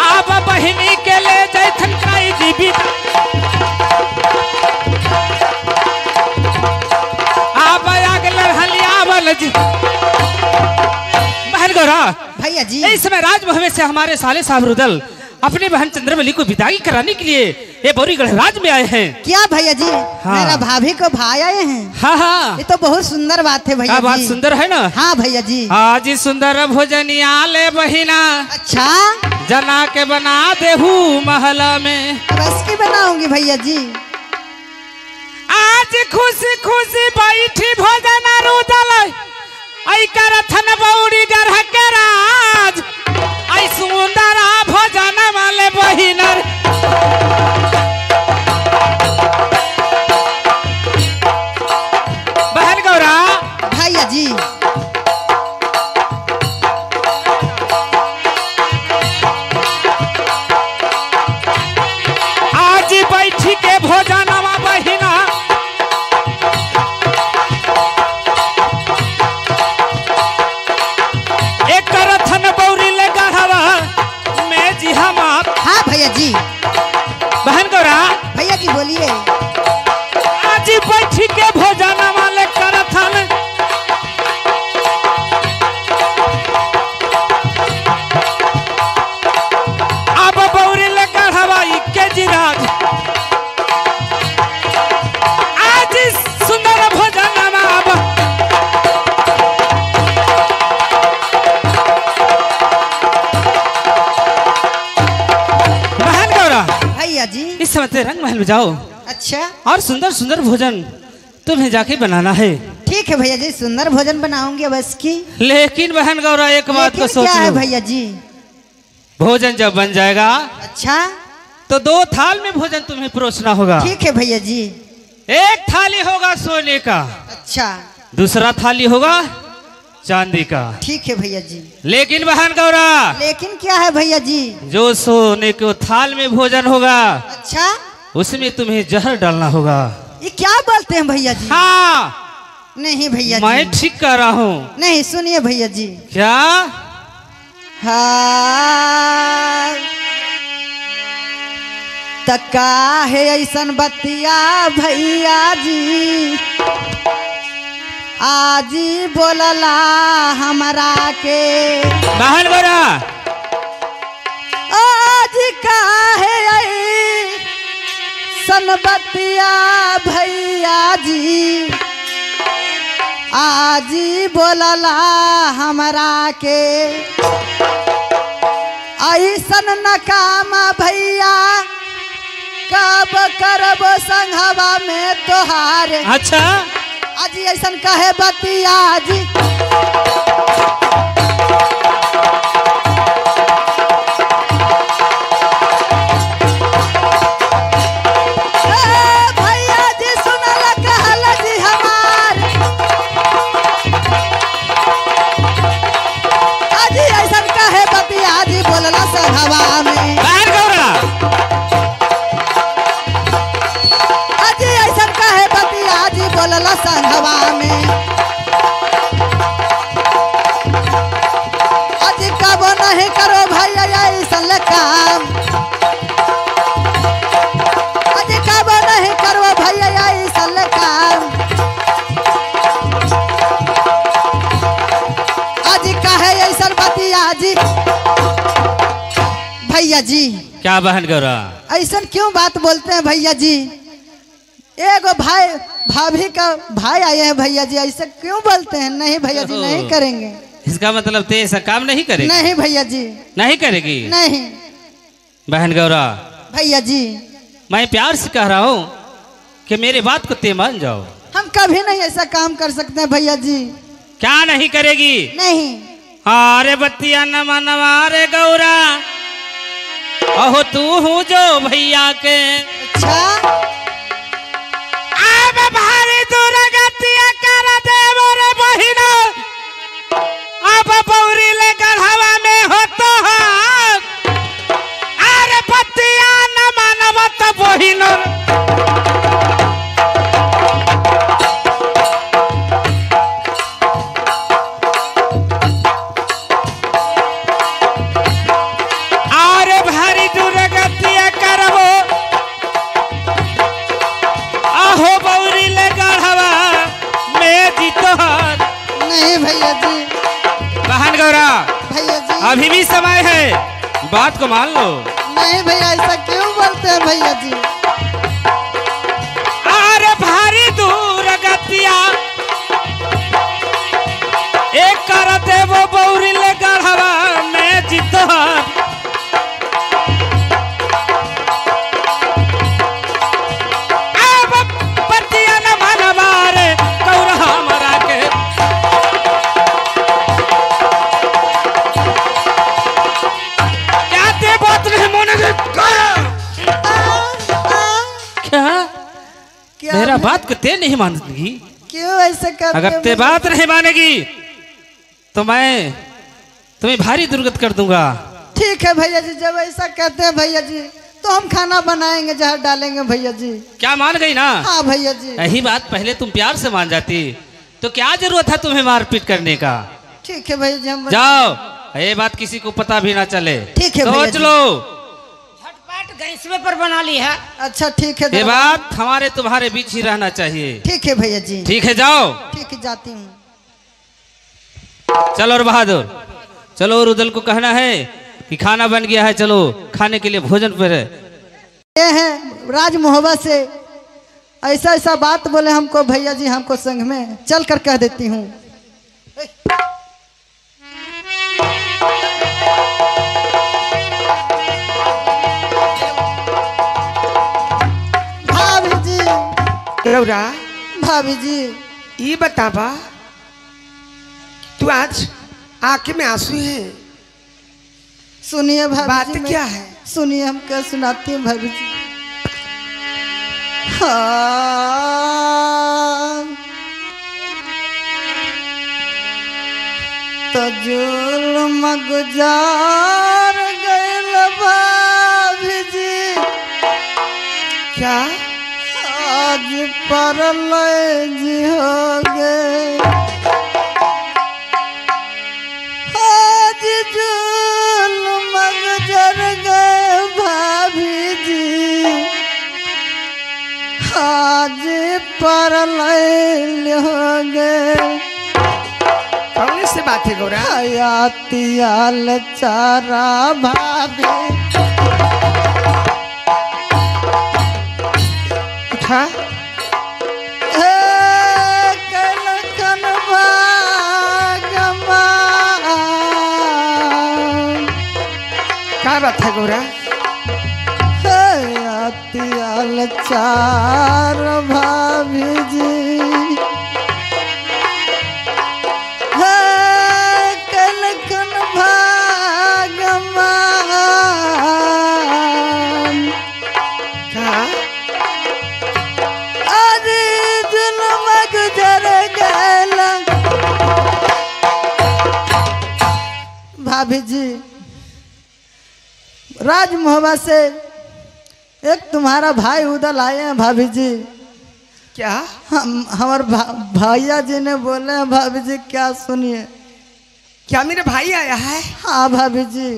G: आप बहिनी के ले जाए थनकाई जी विदाई। आप आगे लड़हलिया बल जी। बहन गौरा
A: भैया जी
G: इस समय राजमहल से हमारे साले साहब रुदल अपनी बहन चंद्रवली को विदाई कराने के लिए ये बौरीगढ़ राज में आए हैं।
A: क्या भैया जी?
G: हाँ।
A: मेरा भाभी को भाई आए हैं।
G: हाँ हाँ
A: ये तो बहुत सुंदर बात है भैया
G: क्या बात
A: जी।
G: सुंदर है ना।
A: हाँ भैया जी।
G: आज सुंदर भोजनिया ले बहिना
A: अच्छा
G: जना के बना देहू महला में।
A: बस की बनाऊंगी भैया जी।
G: आज खुशी खुशी बैठी भोजन रुदल आई करथन बौरी गढ़ के राज। आई सुंदर भोजन वाले बहिनर। बहन गौरा
A: भैया जी
G: आज बैठी के भोजन बहिना एक रथन बौरी ले गढ़वा में जी हम।
A: हाँ भैया जी।
G: बहन गौरा
A: भैया जी बोलिए।
G: आज बैठी के भोजन वाले करथन अब बौरी ले गढ़वा के जिराज। आज सुंदर भोजन अब बहन गौरा
A: भैया जी
G: इस समय ते रंग महल में जाओ
A: अच्छा
G: और सुंदर सुंदर भोजन तुम्हें जाके बनाना है।
A: ठीक है भैया जी सुंदर भोजन बनाऊंगी बस की।
G: लेकिन बहन गौरा एक बात को
A: लेकिन
G: सोच
A: क्या है
G: लो।
A: भैया जी?
G: भोजन जब बन जाएगा
A: अच्छा
G: तो 2 थाल में भोजन तुम्हें परोसना होगा।
A: ठीक है भैया जी।
G: एक थाली होगा सोने का
A: अच्छा
G: दूसरा थाली होगा चांदी का।
A: ठीक है भैया जी।
G: लेकिन बहन गौरा
A: लेकिन क्या है भैया जी?
G: जो सोने के थाल में भोजन होगा
A: अच्छा
G: उसमें तुम्हें जहर डालना होगा।
A: ये क्या बोलते हैं भैया जी?
G: हाँ
A: नहीं भैया
G: मैं
A: जी,
G: ठीक कह रहा हूँ।
A: नहीं सुनिए भैया जी।
G: क्या?
A: हाँ तका है ऐसन बतिया भैया जी, आजी बोलला हमरा के
G: बहन गोरा
A: आज का है ऐसन बतिया भैया जी, आजी बोलला हमरा के ऐसन नकाम भैया कब करब संघवा में तोहार।
G: अच्छा
A: अजी ऐसन कहे बतिया जी, भैया जी सुनल कहल जी हमार, अजी ऐसन कहे बतिया जी बोलला संघवा में।
G: बहन गौरा
A: अजी ऐसन कहे बतिया जी बोलला संघवा में। अजी कबो नहीं करो भैया ऐसन काम, अजी कबो नहीं करो भैया ऐसन काम। अजी कहे ऐसन बतिया जी भैया जी।
G: क्या बहन गौरा?
A: ऐसा क्यों बात बोलते हैं भैया जी? एगो भाई भाभी का भाई आए हैं भैया जी, ऐसे क्यों बोलते हैं? नहीं भैया जी नहीं करेंगे।
G: इसका मतलब ते ऐसा काम नहीं करेगी?
A: नहीं भैया जी
G: नहीं करेगी?
A: नहीं
G: बहन गौरा
A: भैया जी,
G: मैं प्यार से कह रहा हूँ कि मेरे बात को ते मान जाओ।
A: हम कभी नहीं ऐसा काम कर सकते हैं भैया जी।
G: क्या नहीं करेगी?
A: नहीं।
G: अरे बत्तिया नमा नमा रे गौरा, अहो तू हूँ जो भैया के
A: अच्छा
G: अब भारी दूर गतिया कर देव रे बहिना, अब बौरी ले गढ़वा में हो तो अरे बत्तिया नमा नमा तो बहिना। अरे भारी दूर गतिया करबो, आहो बौरी ले गढ़वा में जीतो।
A: नहीं भैया जी।
G: बहन गौरा
A: भैया जी
G: अभी भी समय है, बात को मान लो।
A: नहीं भैया ऐसा क्यों बोलते हैं भैया जी?
G: अरे भारी दूर गतिया एक कर देवो बौरी ले गढ़वा में जीतो। अब बत्तिया न मनवा रे गौरा हमरा के, क्या ते बात नहीं मानेगी? क्या
A: क्या
G: मेरा बात को ते नहीं मानेगी?
A: क्यों ऐसे करते
G: अगर
A: हैं
G: ते
A: भैया?
G: बात नहीं मानेगी तो मैं तुम्हें भारी दुर्गत कर दूंगा।
A: ठीक है भैया जी, जब ऐसा कहते हैं भैया जी तो हम खाना बनाएंगे, जहर डालेंगे भैया जी।
G: क्या मान गई ना?
A: हाँ भैया जी।
G: यही बात पहले तुम प्यार से मान जाती तो क्या जरूरत है तुम्हें मारपीट करने का?
A: ठीक है भैया जी हम
G: जाओ, ये बात किसी को पता भी ना चले।
A: ठीक है भैया
G: सोच
A: जी।
G: लो,
C: झटपट गैसवे पर बना ली है।
A: अच्छा ठीक है
G: ये
A: दरबार।
G: बात हमारे तुम्हारे बीच ही रहना चाहिए।
A: ठीक है भैया जी।
G: ठीक है जाओ।
A: ठीक है जाती हूँ।
G: चलो और बहादुर, चलो रुदल को कहना है कि खाना बन गया है, चलो खाने के लिए भोजन पर।
A: ये है राज मोहब्बत से ऐसा ऐसा बात बोले हमको भैया जी, हमको संग में चल कर कह देती हूँ। भाभी जी
H: रौरा
A: भाभी जी
H: ये बतावा, तू आज आंखें में आंसू है,
A: सुनिए भाभी
H: बात
A: जी,
H: क्या है?
A: सुनिए हम क्या सुनाती हूँ भाभी जी। हाँ तो जुल्म गुजार गइल भाभी जी,
H: क्या?
A: परलय जी हो गए आज जुल्म गुजर गए भाभी जी आज परलय हो गए।
H: कौन से बात है गौरा?
A: हयातियाल चारा भाभी
H: उठा
A: कलकन भागमा
H: क्या बात है गौरा?
A: हयातियाल चार भाभी जी कलकन भागमा
H: कहा
A: भाभी जी राज मोहब्बा से एक तुम्हारा भाई उधर आए हैं भाभी जी।
H: क्या?
A: हमारे भैया जी ने बोले हैं भाभी जी। क्या सुनिए।
H: क्या मेरा भाई आया है?
A: हाँ भाभी जी।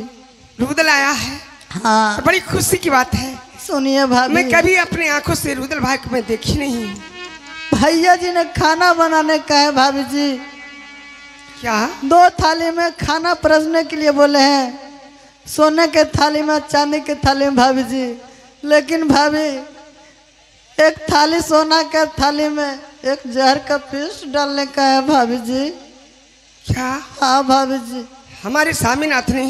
H: रुदल आया है?
A: हाँ।
H: तो बड़ी खुशी की बात है।
A: सुनिए भाभी
H: मैं कभी अपने आंखों से रुदल भाई को मैं देखी नहीं।
A: भैया जी ने खाना बनाने का है भाभी जी।
H: क्या?
A: 2 थाली में खाना परोसने के लिए बोले हैं, सोने के थाली में चांदी के थाली में भाभी जी। लेकिन भाभी एक थाली सोना के थाली में एक जहर का पीस डालने का है भाभी जी।
H: क्या?
A: हाँ भाभी जी।
H: हमारे स्वामीनाथ ने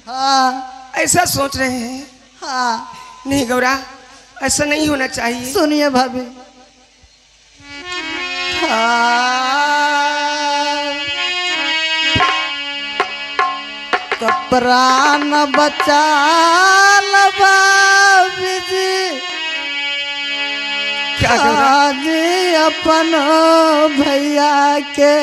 A: हाँ
H: ऐसा सोच रहे हैं?
A: हाँ।
H: नहीं गौरा, ऐसा नहीं होना चाहिए।
A: सुनिए भाभी। प्राण बचा भाभी जी
H: क्या गौरा?
A: आज अपन भैया के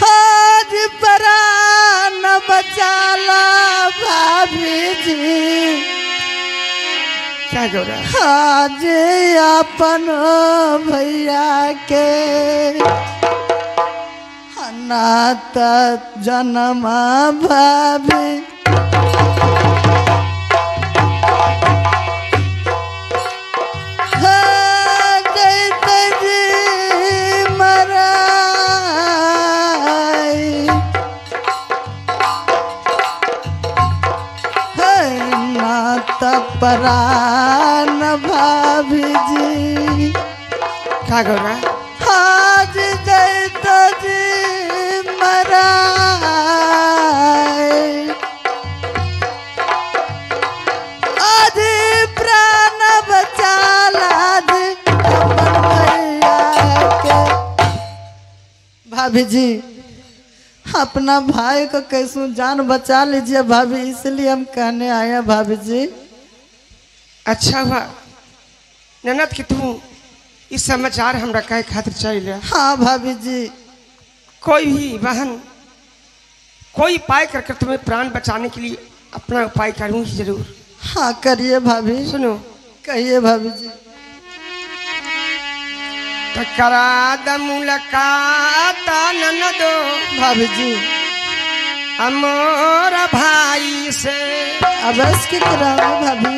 A: आज प्राण बचाला भाभी जी
H: क्या गौरा?
A: आज अपन भैया के नात जन्म भाभी जैत जी मराई नात प्राण भाभी जी।
H: क्या गौरा?
A: आज जैत जी आज प्राण बचाला भाभी जी। अपना भाई को कैसे जान बचा लीजिए भाभी, इसलिए हम कहने आए हैं भाभी जी।
H: अच्छा हुआ ननद कि तू इस समाचार हमरा कहे खातिर चाहिए।
A: हाँ भाभी जी।
H: कोई भी बहन कोई उपाय कर तुम्हें प्राण बचाने के लिए अपना उपाय करूंगी जरूर।
A: हाँ करिए भाभी।
H: सुनो,
A: कहिए भाभी जी।
H: करा द मुलाकात ननदो
A: भाभी जी
H: अमोर भाई से।
A: अवश्य की कराऊंगी भाभी।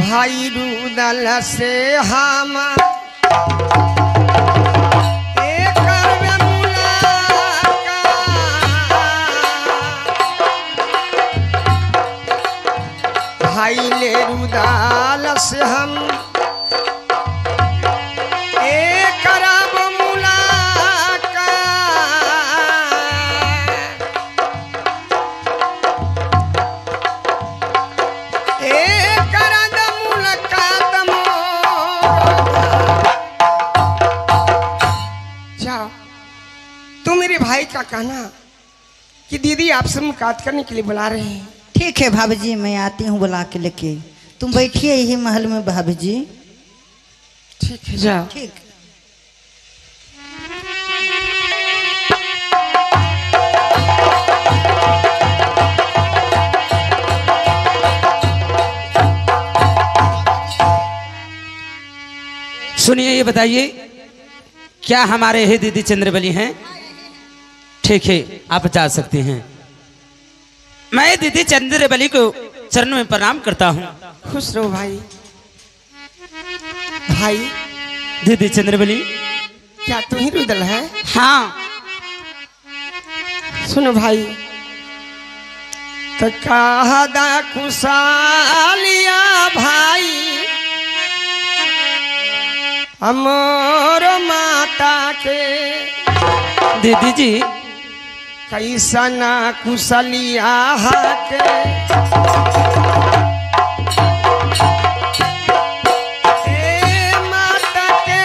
H: भाई रुदल से हम भाई ले रुदाल से हम एक करब मुलाकात। एक करब मुलाकात जाओ। तुम मेरे भाई का कहना कि दीदी आपसे मुलाकात करने के लिए बुला रहे हैं।
C: ठीक है भाभी जी, मैं आती हूँ बुला के लेके। तुम बैठिए यही महल में भाभी जी।
H: ठीक है जाओ।
C: ठीक।
B: सुनिए, ये बताइए क्या हमारे हे दीदी चंद्रबली हैं? ठीक है, आप जा सकते हैं। मैं दीदी चंद्रबली को चरणों में प्रणाम करता हूँ।
H: खुश रहो भाई। भाई
B: दीदी चंद्रबली।
H: क्या तू ही रुदल है?
B: हाँ।
H: सुनो भाई, तो कहदा खुशालिया भाई हमर माता के।
B: दीदी जी
H: कैसना कुशलिया के माता के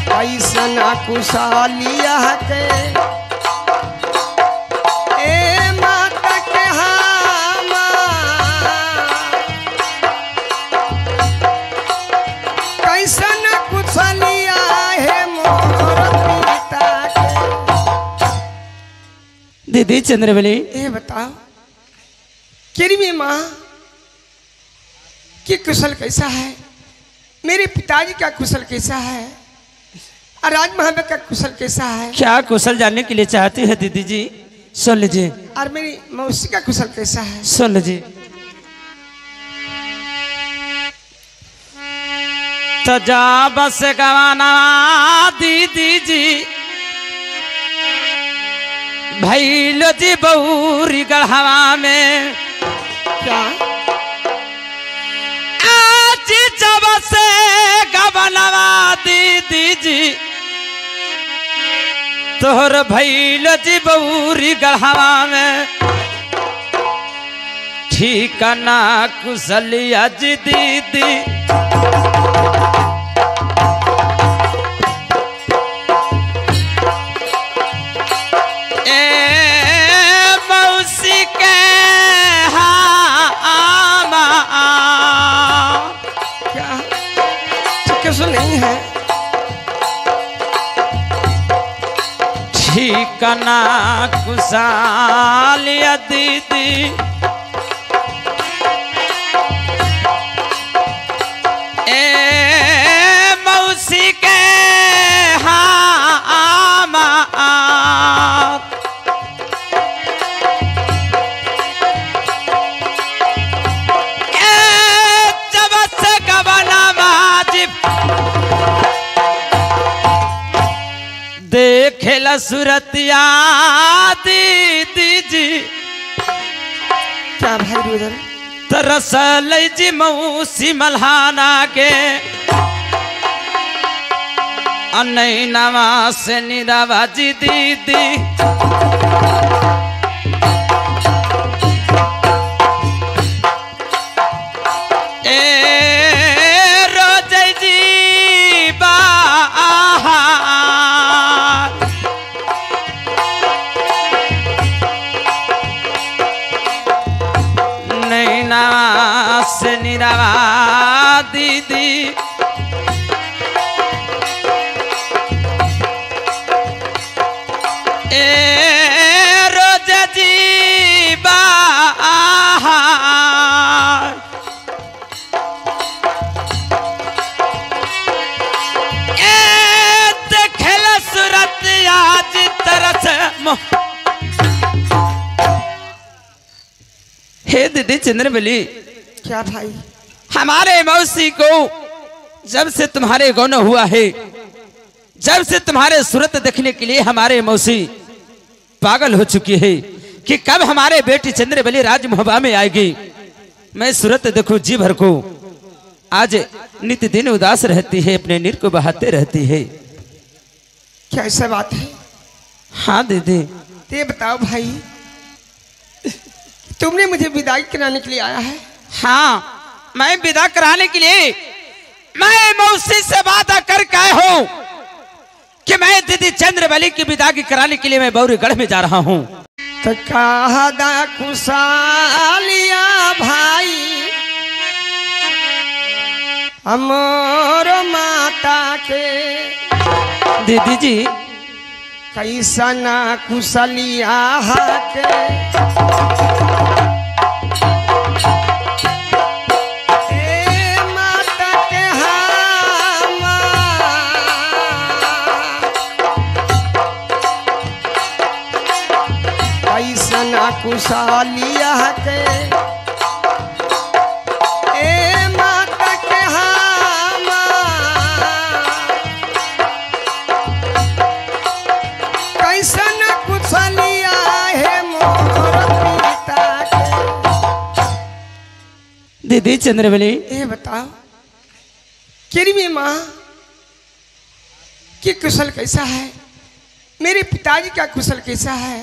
H: कैसना कुशलिया के माता के कैसन कुशलिया है मोर पिता के।
B: दीदी चंद्रबली,
H: ये बताओ केरी में माँ कि कुशल कैसा है, मेरे पिताजी का कुशल कैसा है, और राज महाबे का कुशल कैसा है।
B: क्या कुशल जानने के लिए चाहती है दीदी जी? सुन लीजिए।
H: और मेरी मौसी का कुशल कैसा है।
B: सुन लीजिए। तो जा बस गवाना दीदी जी भैलो जी बऊरी गढ़वा में।
H: क्या
B: आज जब से गवनवा दीदी जी तोहर भैलो जी बऊरी गढ़वा में। ठिकाना कुशलिया जी दीदी मौसी के
H: क्या कुशल नहीं है।
B: ठिकाना कुशलिया दीदी मौसी के देखेला सूरतिया दीदी जी।
H: क्या भाई रुदल?
B: तरसल जी मौसी मल्हाना के अनैनवा से निरावा जी दीदी। रोज जी नैना से निरावा दीदी। रोज जी देखेल सूरत आज तरस। हे दीदी चंद्रबली,
H: क्या भाई?
B: हमारे मौसी को जब से तुम्हारे गौन हुआ है, जब से तुम्हारे सूरत देखने के लिए हमारे मौसी पागल हो चुकी है कि कब हमारे बेटी चंद्रबली राजमहबा में आएगी। मैं सूरत देखूं जी भर को। आज नित्य दिन उदास रहती है, अपने नीर को बहाते रहती है।
H: क्या ऐसा बात है?
B: हाँ दीदी।
H: ये बताओ भाई, तुमने मुझे विदाई कराने के लिए आया है?
B: हाँ, मैं विदा कराने के लिए मैं मौसी से वादा करके आया हूँ कि मैं दीदी चंद्रबली की विदाई कराने के लिए मैं बौरीगढ़ में जा रहा हूँ।
H: तो कहदा खुशालिया भाई हमर माता के।
B: दीदी जी
H: कैसना कुशलिया के कुशलिया के ए माता के हामा कैसन कुशलिया है मोर पिता के।
B: दीदी चंद्रबली,
H: ये बताओ केरी में माँ कि कुशल कैसा है, मेरे पिताजी का कुशल कैसा है,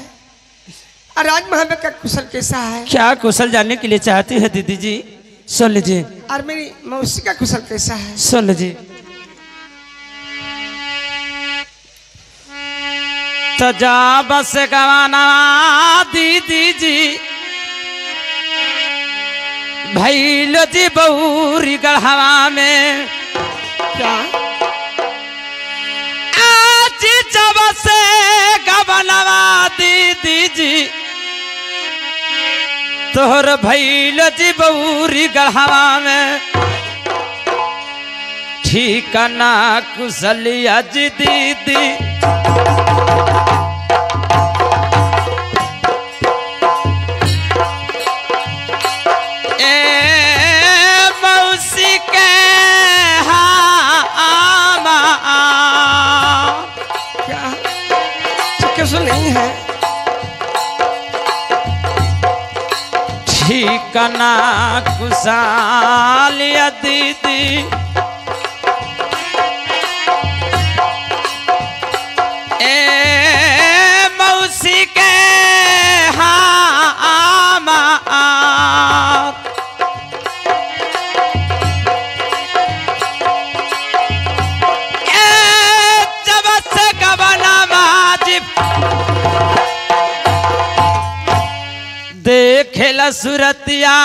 H: और राज महाबे का कुशल कैसा है,
B: क्या कुशल जानने के लिए चाहती है दीदी जी? सुन लीजिए।
H: और मेरी मौसी का कुशल कैसा है।
B: सुन लीजिए। तो जा बस गवाना दीदी जी भैलो जी बौरी गढ़वा में
H: क्या
B: आज जब से गवनवा दीदी जी तोहर भैलो जी बौरी गढ़वा में ठिकाना कुशलिया जी दीदी
H: कुशल नहीं है।
B: ठिकाना कुशलिया दीदी ए मौसी के हामा जब से गवना माजिब देखेला सूरतिया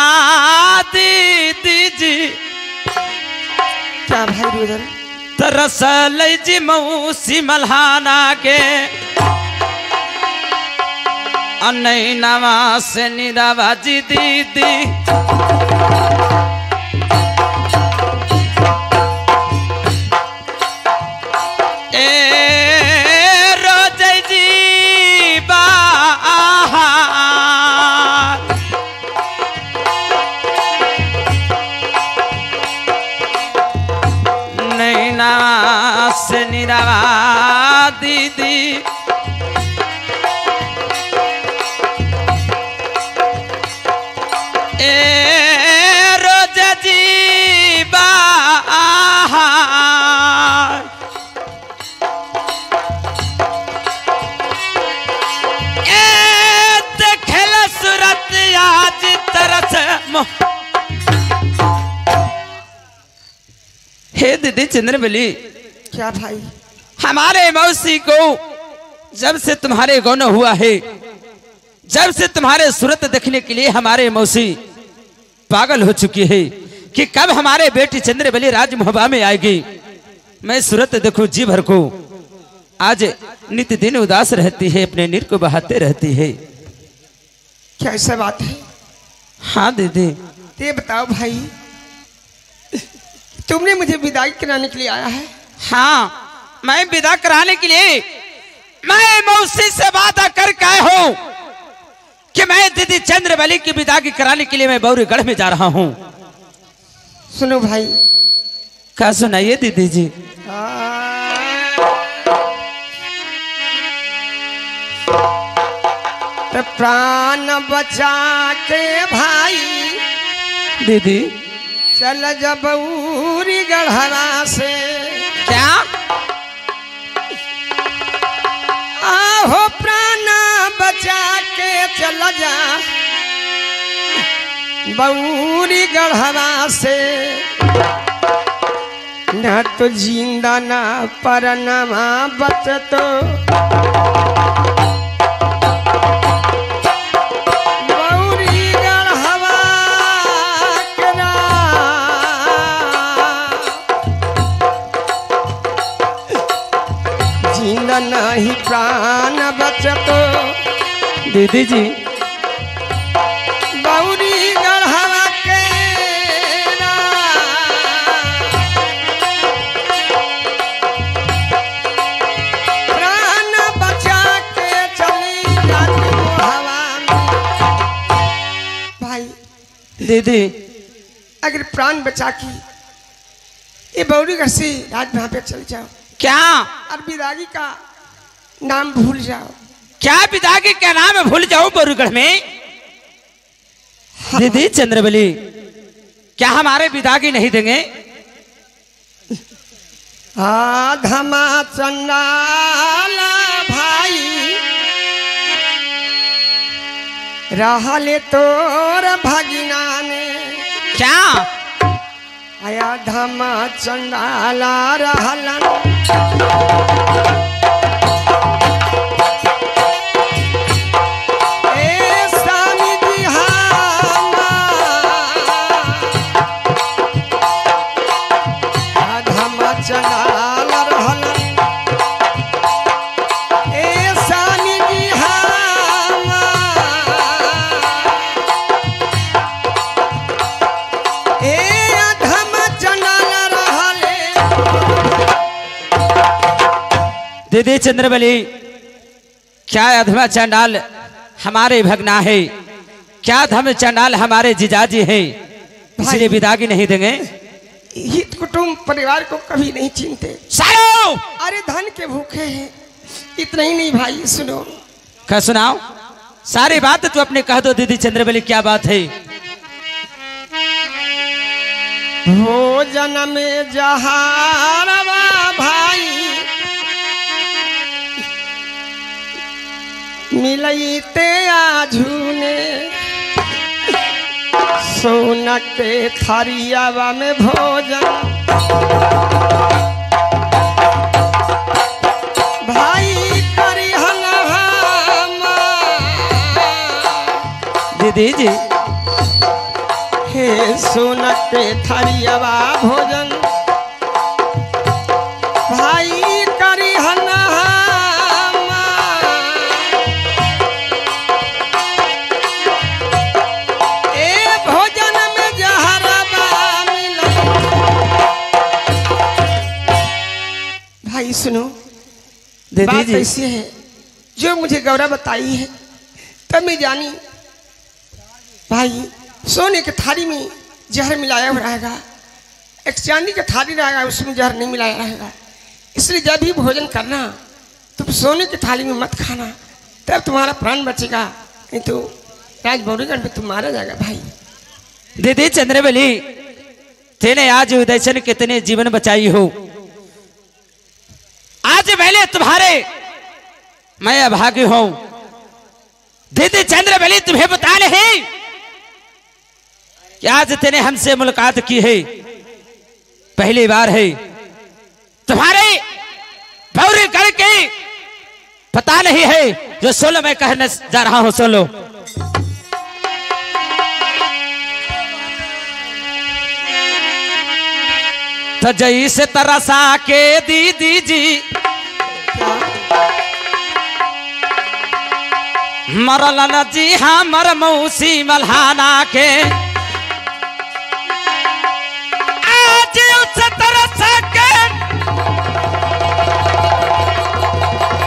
B: दीदी जी
H: क्या भाई रुदल
B: तरसल जी मौसी मल्हाना के अनैनवा से निरावा जी दीदी से निरावा दीदी ए रोज जीवा ए देखल सूरत आज तरस हे दीदी चंद्रबली,
H: क्या भाई
B: हमारे मौसी को जब से तुम्हारे गौन हुआ है, जब से तुम्हारे सूरत देखने के लिए हमारे मौसी पागल हो चुकी है कि कब हमारे बेटी चंद्रबली राज मोहबा में आएगी। मैं सूरत देखूं जी भर को। आज नित्य दिन उदास रहती है, अपने नीर को बहाते रहती है।
H: क्या ऐसा बात है?
B: हाँ दीदी।
H: ये बताओ भाई, तुमने मुझे विदाई कराने के लिए आया है?
B: हाँ, मैं विदा कराने के लिए मैं मौसी से वादा करके आया हूँ कि मैं दीदी चंद्रबली की विदाई कराने के लिए मैं बौरीगढ़ में जा रहा हूँ।
H: सुनो भाई।
B: क्या सुनाइए दीदी जी?
H: प्राण बचा के भाई
B: दीदी
H: चल जब बौरी गढ़वा से।
B: क्या?
H: आहो प्राण बचा के चल जा बौरी गढ़वा से, न तो जिंदा न परनमा बचतो बौरी गढ़वा के जिंदा नहीं प्राण बचतो।
B: दीदी जी
H: बौरी गढ़वा के प्राण बचा के चली जाती हवा में।
B: दीदी
H: अगर प्राण बचा के ये बौरी घर से राज वहां पे चल जाओ
B: क्या
H: और विदागी का नाम भूल जाओ।
B: क्या पिताजी क्या नाम है भूल जाऊं बोरीगढ़ में? दीदी चंद्रबली क्या हमारे पिताजी नहीं देंगे?
H: धमा चंडाला भाई रहले तोर भगिना ने
B: क्या
H: आया धमा चंडाला रहलन ए स्वामी जी धमा चंडाला रहलन ए स्वामी जी
B: दीदी चंद्रबली क्या अधमा चंडाल हमारे भगना है? क्या धम चंडाल हमारे जिजाजी है? इसलिए विदागी नहीं देंगे?
H: हित कुटुंब परिवार को कभी नहीं चिंते।
B: सायो
H: अरे धन के भूखे हैं। इतना ही नहीं भाई सुनो।
B: क्या सुनाओ? सारी बात तू अपने कह दो दीदी चंद्रबली क्या बात है?
H: भोजन में जहारवा भाई मिलते आझूने सोना के थरियावा में भोजन भाई करिहन
B: दीदी जी
H: हे सोना के थरियावा भोजन भाई करिहन सुनो। बात ऐसी है जो मुझे गौरव बताई है तब मैं जानी भाई सोने के थाली में जहर मिलाया हुआ रहेगा, एक चांदी का थाली रहेगा उसमें जहर नहीं मिलाया रहेगा। इसलिए जब भी भोजन करना तुम सोने की थाली में मत खाना, तब तुम्हारा प्राण बचेगा, नहीं तो राजबौरीगढ़ में तुम मारा जाएगा भाई।
B: दीदी चंद्रबली तेने आज उदयचन कितने जीवन बचाई हो। आज पहले तुम्हारे मैं अभागी हूं। दीदी चंद्रबली तुम्हें बता रहे कि आज तेने हमसे मुलाकात की है, पहली बार है। तुम्हारे बौरीगढ़ के पता नहीं है जो सोलो मैं कहने जा रहा हूं। सोलो तो जैसे तरसा के दीदी जी मरल न जी हमर मौसी मल्हाना के, आज उस तरसा के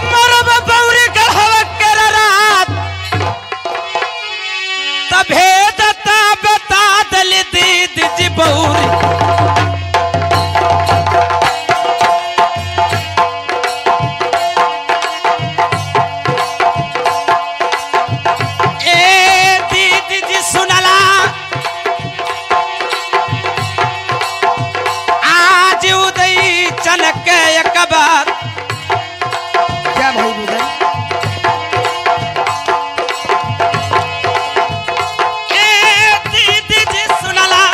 B: मरब बौरीगढ़ के रात तभेद बता दल दीदी जी बौरी
H: क्या भाई बुझा
B: दीदी जी सुनला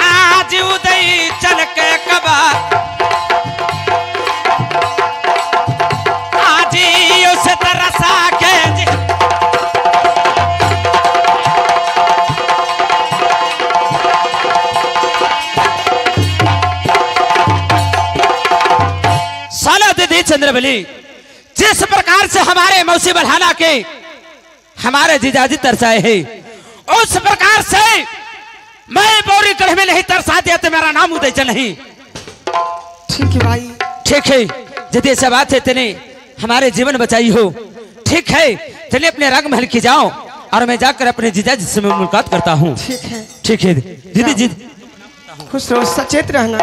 B: आज उदय चल के कबार आज उस तरसा के चंद्रबली जिस प्रकार से हमारे मौसी बढ़ाना के हमारे जीजाजी तरसाए हैं, उस प्रकार से मैं बौरीगढ़ में नहीं तरसा दिया तो मेरा नाम उदयचन नहीं।
H: ठीक है भाई।
B: ठीक है, यदि ऐसा बात है तेने हमारे जीवन बचाई हो, ठीक है, चले अपने रंग महल की जाओ और मैं जाकर अपने जीजा जी से मुलाकात करता हूँ।
H: ठीक है,
B: ठीक है दीदी जी।
H: खुश रहो, सचेत रहना।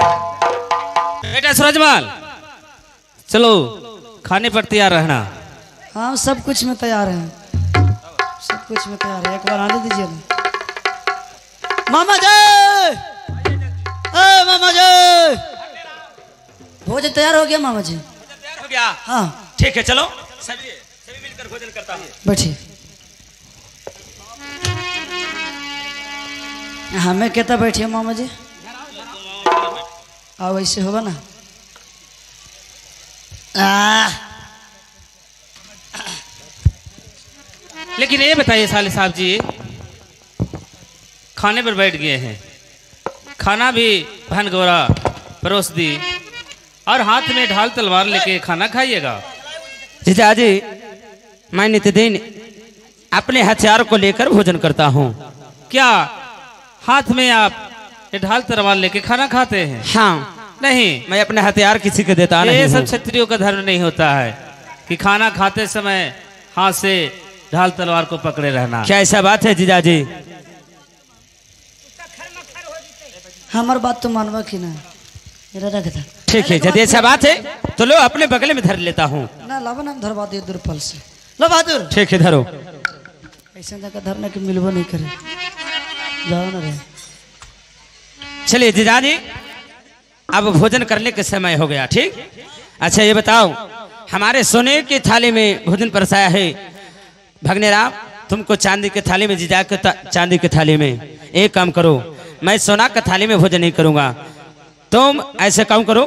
G: बेटा सूरजमल, चलो खाने पर तैयार रहना।
E: हाँ सब कुछ में तैयार है, सब कुछ में तैयार है। एक बार आने दीजिए ना। मामा जी, मामा जी, भोजन तैयार हो गया मामा जी।
B: तैयार हो गया?
E: हाँ
B: ठीक है, चलो सभी मिलकर भोजन करता हूँ।
E: बैठिए। हमें कहता बैठिए मामा जी। आओ ऐसे होगा ना।
G: लेकिन ये बताइए साले साहब जी, खाने पर बैठ गए हैं, खाना भी बहन गौरा परोस दी और हाथ में ढाल तलवार लेके खाना खाइएगा।
B: जीजा जी, मैं नित्यदिन अपने हथियार को लेकर भोजन करता हूँ।
G: क्या हाथ में आप ये ढाल तलवार लेके खाना खाते हैं?
B: हाँ,
G: नहीं,
B: मैं अपने हथियार किसी को देता नहीं
G: ये
B: हूँ।
G: सब क्षत्रियों का धर्म नहीं होता है कि खाना खाते समय हाथ से ढाल तलवार को पकड़े रहना।
B: क्या ऐसा बात है जीजा जी?
E: हमार बात तो मानवा की ना, मेरा रख था।
B: ठीक है, यदि ऐसा बात है तो लो अपने बगल में धर लेता हूँ।
E: ना लावा नाम धरवा दिए दुर्पल से। लो बहादुर,
B: ठीक है, धरो।
E: ऐसा जगह धरने के मिलबो नहीं करे, जाओ ना रे।
B: चलिए जीजा जी, अब भोजन करने के समय हो गया। ठीक, अच्छा ये बताओ, हमारे सोने की थाली में भोजन परसाया है। भगनेराम, तुमको चांदी की थाली में, जीजा को चांदी की थाली में। एक काम करो, मैं सोना की थाली में भोजन नहीं करूंगा, तुम ऐसे काम करो,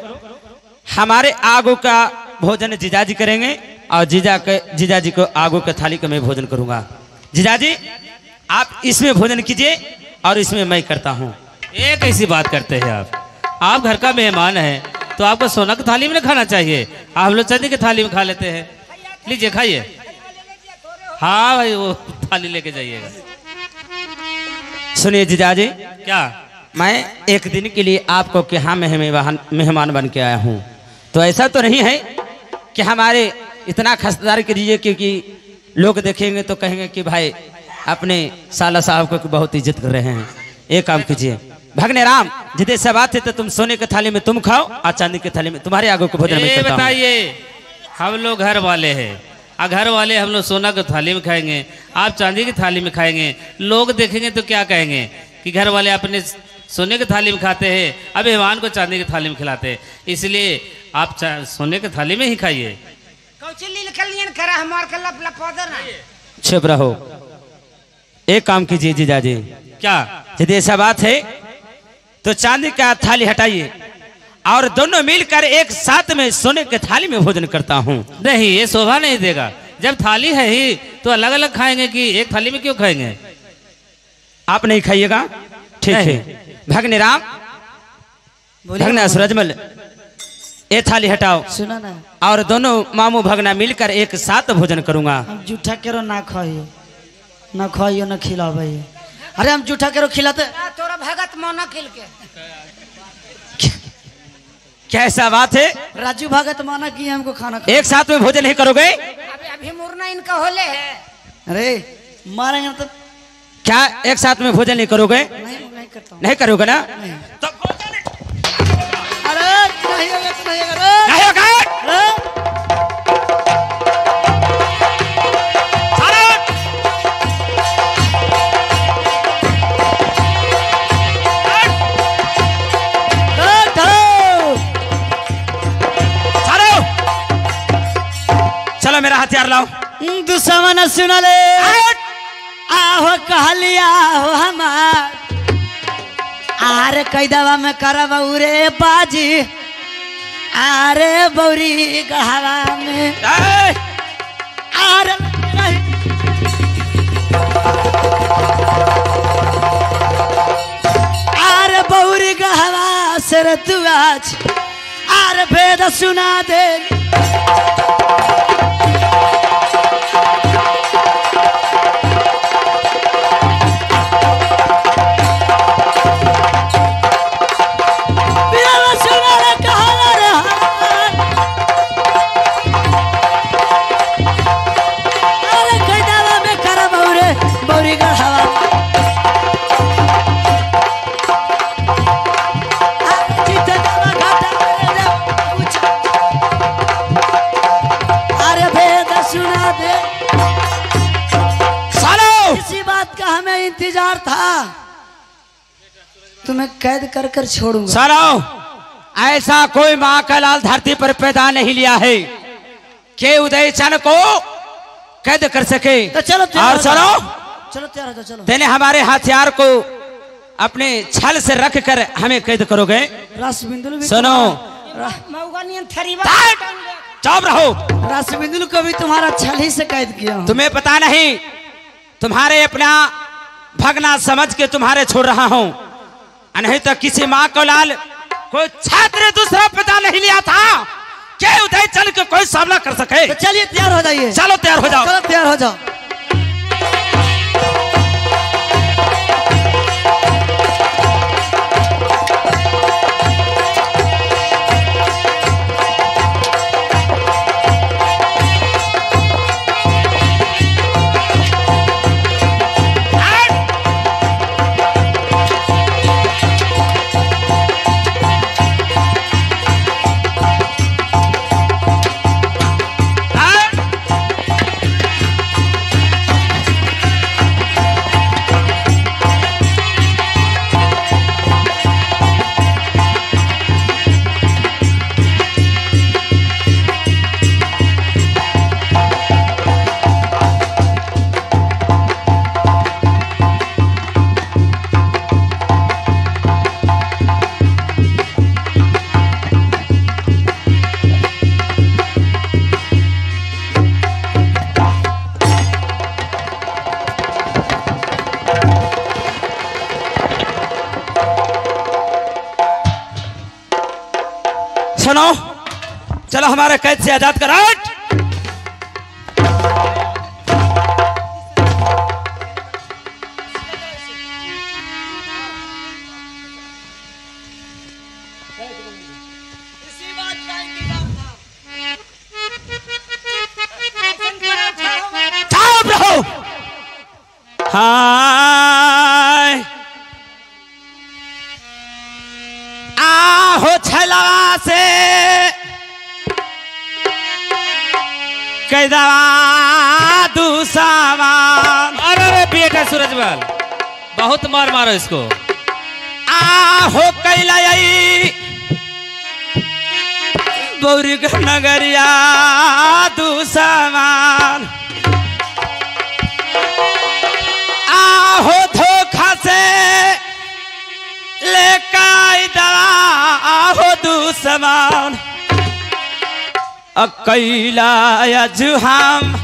B: हमारे आगू का भोजन जीजा जी करेंगे और जीजा जी को आगू की थाली का मैं भोजन करूंगा। जीजा जी, आप इसमें भोजन कीजिए और इसमें मैं करता हूँ।
G: ये कैसी बात करते हैं आप घर का मेहमान है तो आपको सोना की थाली में खाना चाहिए, आप लोग चांदी की थाली में खा लेते हैं। लीजिए खाइए। हाँ भाई, वो थाली लेके जाइएगा।
B: सुनिए जीजा जी,
G: क्या?
B: मैं एक दिन के लिए आपको यहाँ मेहमान बन के आया हूँ, तो ऐसा तो नहीं है कि हमारे इतना खसदार कीजिए क्योंकि लोग देखेंगे तो कहेंगे कि भाई अपने साला साहब को बहुत इज्जत कर रहे हैं। एक काम कीजिए भगने राम, जिदे सब बात है तो तुम सोने की थाली में तुम खाओ और चांदी की थाली में तुम्हारे आगू को भोजन में करता हूं।
G: बताइए, हम लोग घर वाले हैं, घर वाले हम लोग सोना की थाली में खाएंगे, आप चांदी की थाली में खाएंगे, लोग देखेंगे तो क्या कहेंगे कि घर वाले अपने सोने की थाली में खाते हैं, अब मेहमान को चांदी की थाली में खिलाते हैं। इसलिए आप सोने की थाली में ही खाइए।
B: चुप रहो, एक काम कीजिए जीजा जी।
G: क्या?
B: यदि ऐसा बात है तो चांदी का थाली हटाइए और दोनों मिलकर एक साथ में सोने के थाली में भोजन करता हूँ।
G: नहीं, ये शोभा नहीं देगा। जब थाली है ही तो अलग अलग खाएंगे कि एक थाली में क्यों खाएंगे?
B: आप नहीं खाइएगा? ठीक है भगने राम, भगना सूरजमल, ये थाली हटाओ।
E: सुना ना,
B: और दोनों मामू भगना मिलकर एक साथ भोजन करूंगा।
E: हम जूठा करो ना खाइयो, ना खाइयो ना खिलाइयो। अरे हम जूठा करो खिलाते
C: तोरा भगत मोना खिल के।
B: क्या ऐसा बात है?
E: राजू भगत माना कि हमको खाना
B: एक साथ में भोजन नहीं करोगे?
C: अभी मुरना इनका होले है।
E: अरे मारेंगे तो
B: क्या एक साथ में भोजन नहीं करोगे?
E: नहीं करता हूँ।
B: नहीं करोगे ना? तो
E: अरे नहीं होगा तो नहीं होगा।
B: नहीं होगा। चलो मेरा हथियार लाओ।
E: दुश्मन सुन ले, आहो कहलिया हो हमार, आरे कैदवा में करबऊ रे बाजी, आरे बौरी गहवा में आरे आरे बौरी गहवा से तू आज आरे भेद सुना दे। तुम्हें कैद कर कर छोड़ूंगा।
B: सुनो, ऐसा कोई माँ का लाल धरती पर पैदा नहीं लिया है कि उदय चंद को कैद कर सके।
E: तो चलो तैयार
B: और
E: हो जाओ।
B: सुनो,
E: चलो तैयार हो जाओ, चलो।
B: तेने हमारे हथियार को अपने छल से रख कर हमें कैद करोगे।
E: रासबिंदुल भी
B: सुनो,
C: मऊगानियन थरीबा
B: चुप रहो।
E: रासबिंदुल को भी तुम्हारा छल ही से कैद किया हूं।
B: तुम्हें पता नहीं, तुम्हारे अपना भगना समझ के तुम्हारे छोड़ रहा हूं, नहीं तो किसी माँ को लाल कोई छात्र दूसरा पिता नहीं लिया था कि उदय चल के कोई सामना कर सके।
E: तो चलिए तैयार हो जाइए।
B: चलो तैयार हो जाओ।
E: चलो तैयार हो जाओ।
B: सुनो, चलो हमारे कैद से आजाद करो। चुप रहो। हाय आहो छला से कैदवा दूसवान।
G: अरे बेटा सूरजमल, बहुत मार मारो इसको।
B: आहो कैलाई बौरी नगरिया दूसवान। आहो धोखा से लेकाई दवा आहो दूसवान। कैला जुहाम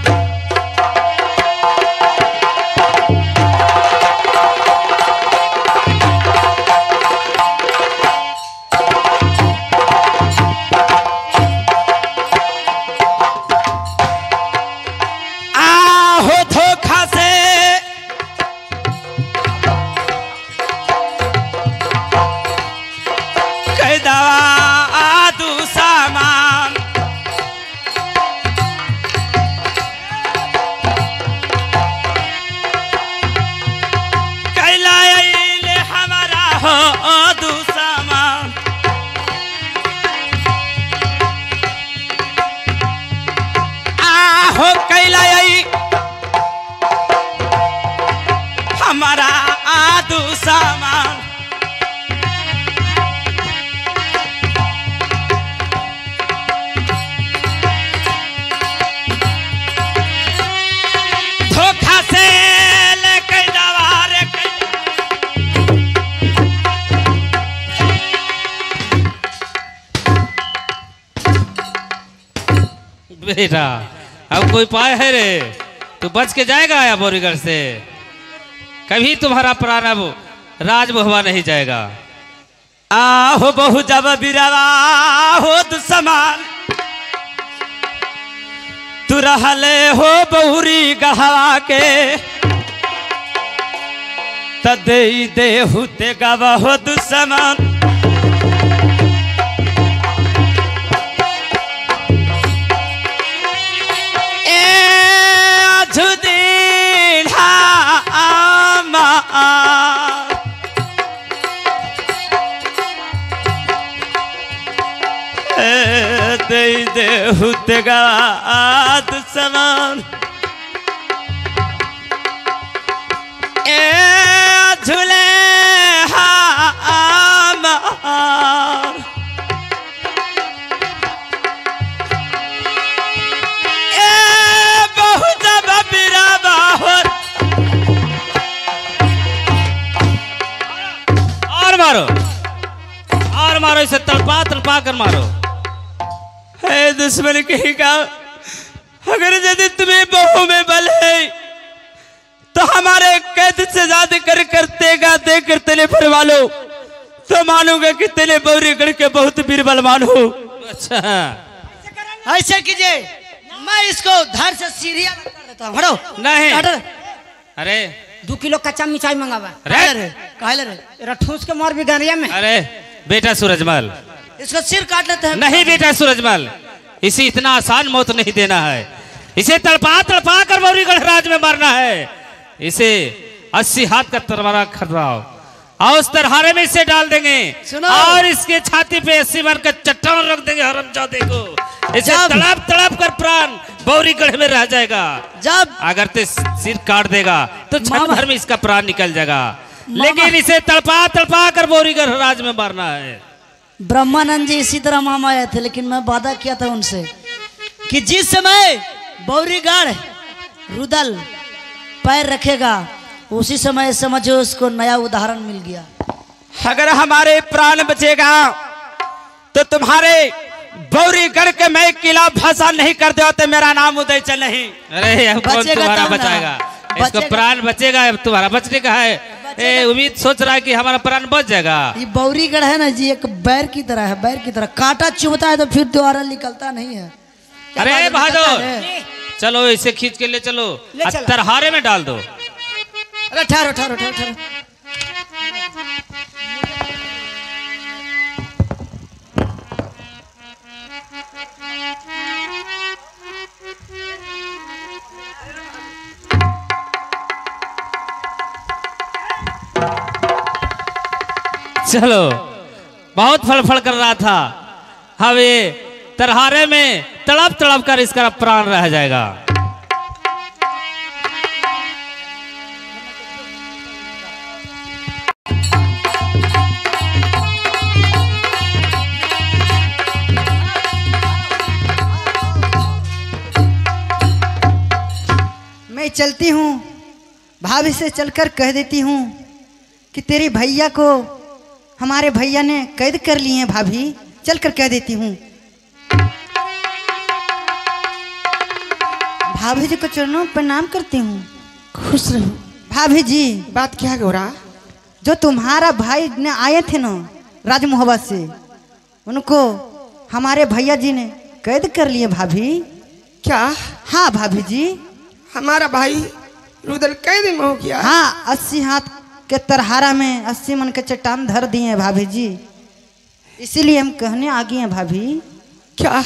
B: आहो धोखा से कैदवा दूसवान। आहो कैलाई हमारा आदू सामान। धोखा से लेके दवा रे
G: बेटा, अब कोई पाए है रे? तू बच के जाएगा या बोरीगढ़ से? कभी तुम्हारा प्राण अब राज बहुआ नहीं जाएगा।
B: आहो बहु जब बिरवा हो दुश्मन तू रहले हो बहुरी गहवा के तदे देहु ते गवा हो दुश्मन। देहु ते गवा दुश्मन। ए झूले हा
G: इसे तड़पा तड़पा कर मारो।
B: है दुश्मन कहीं का, अगर यदि तुम्हें बहू में बल है तो हमारे कैद से आजाद कर देगा देकर तेरे पर वालो, तो मानूंगा कि तेरे बौरीगढ़ के बहुत वीर बलवान हो।
G: अच्छा
E: ऐसे कीजिए, मैं इसको धर से सीढ़िया कर देता हूँ। हटो
G: नहीं।
E: हटो।
G: अरे
C: 2 किलो कच्चा मिठाई मंगावा।
G: अरे
E: काहे रे?
C: तेरा ठूस के मार भी गारिया में।
G: अरे बेटा सूरजमल,
E: इसका सिर काट लेते हैं।
G: नहीं बेटा सूरजमल, इसे इतना आसान मौत नहीं देना है। इसे तड़पा तड़पा कर बौरीगढ़ राज में मारना है। इसे 80 हाथ का तलवार खड़ाओ और उस तरहारे में इसे डाल देंगे और इसके छाती पे 80 मार का चट्टान रख देंगे हरामजादे को। इसे तड़प तड़प कर प्राण बौरीगढ़ में रह जाएगा।
E: जब
G: अगर ते सिर काट देगा तो क्षण भर में इसका प्राण निकल जाएगा, लेकिन इसे तड़पा तड़पा कर बौरीगढ़ राज में मारना है।
E: ब्रह्मानंद जी इसी तरह मामा आए थे, लेकिन मैं वादा किया था उनसे कि जिस समय बौरीगढ़ रुदल पैर रखेगा उसी समय समझो उसको नया उदाहरण मिल गया।
B: अगर हमारे प्राण बचेगा तो तुम्हारे बौरीगढ़ के मैं किला फसा नहीं कर दो तो मेरा नाम उदय चल नहीं।
G: अरे अब कौन तुम्हारा बचाएगा? इसको प्राण बचेगा, अब तुम्हारा बचने का है। उम्मीद सोच रहा है कि हमारा प्राण बच जाएगा।
E: ये बौरीगढ़ है ना जी, एक बैर की तरह है, बैर की तरह कांटा चुभता है तो फिर दोबारा निकलता नहीं है।
G: अरे बहादुर, चलो इसे खींच के ले चलो, तरहारे में डाल दो।
E: अरे ठहरो ठहरो ठहरो ठहरो।
G: चलो, बहुत फड़फड़ कर रहा था, अब ये तरहारे में तड़प तड़प कर इसका प्राण रह जाएगा।
A: मैं चलती हूँ, भाभी से चलकर कह देती हूँ कि तेरे भैया को हमारे भैया ने कैद कर लिए हैं। भाभी चलकर कह देती हूँ। भाभी जी को चरणों प्रणाम करती हूँ।
H: खुश रहो।
A: भाभी जी,
H: बात क्या है गौरा?
A: जो तुम्हारा भाई ने आए थे ना राजमोहब्बत से, उनको हमारे भैया जी ने कैद कर लिए भाभी।
H: क्या?
A: हाँ भाभी जी,
H: हमारा भाई रुदल कैद में हो गया?
A: हाँ, 80 हाथ के तरहारा में 80 मन के चट्टान धर दिए हैं भाभी जी, इसीलिए हम कहने आ गए हैं भाभी।
H: क्या?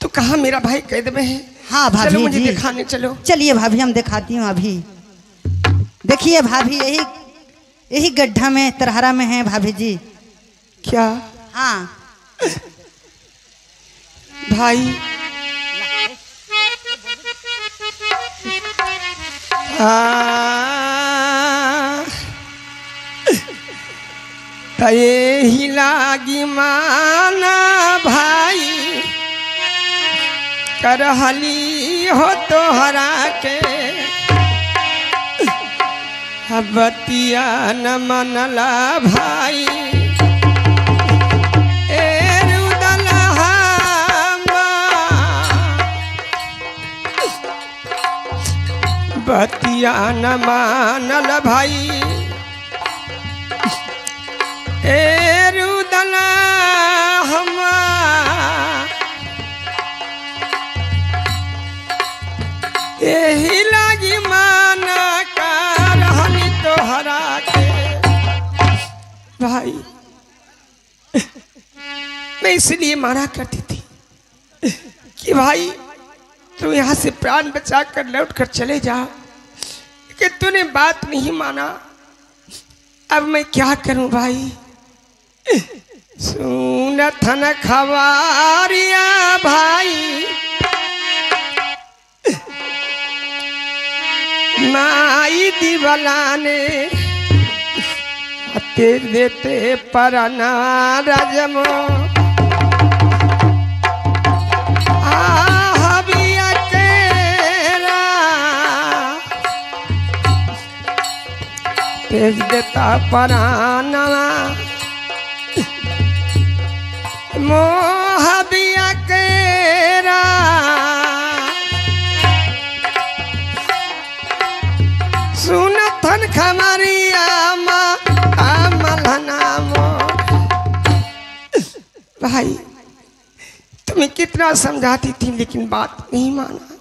H: तो कहाँ मेरा भाई कैद में है?
A: हाँ भाभी
H: चलो मुझे
A: जी,
H: दिखाने चलो।
A: चलिए भाभी, हम दिखाती हूँ अभी। देखिए भाभी, यही गड्ढा में तरहारा में है भाभी जी।
H: क्या?
A: हाँ
H: भाई ये ही लागी माना भाई करहली हो तोहरा के, बतिया न मनला भाई। ए रुदलहा बतिया न मानल भाई। ए रुदला हमा यही लागी माना करहली तोहरा के भाई। मैं इसलिए माना करती थी कि भाई तू यहाँ से प्राण बचा कर लौट कर चले जा, कि तूने बात नहीं माना। अब मैं क्या करूं भाई? सुनत न खबारिया भाई, माई दीवाला ने तेज देते परना राजमो। तेज देता पराना मोहबिया केरा सुनथन खमरिया नामो। भाई तुम्हें कितना समझाती थी लेकिन बात नहीं माना।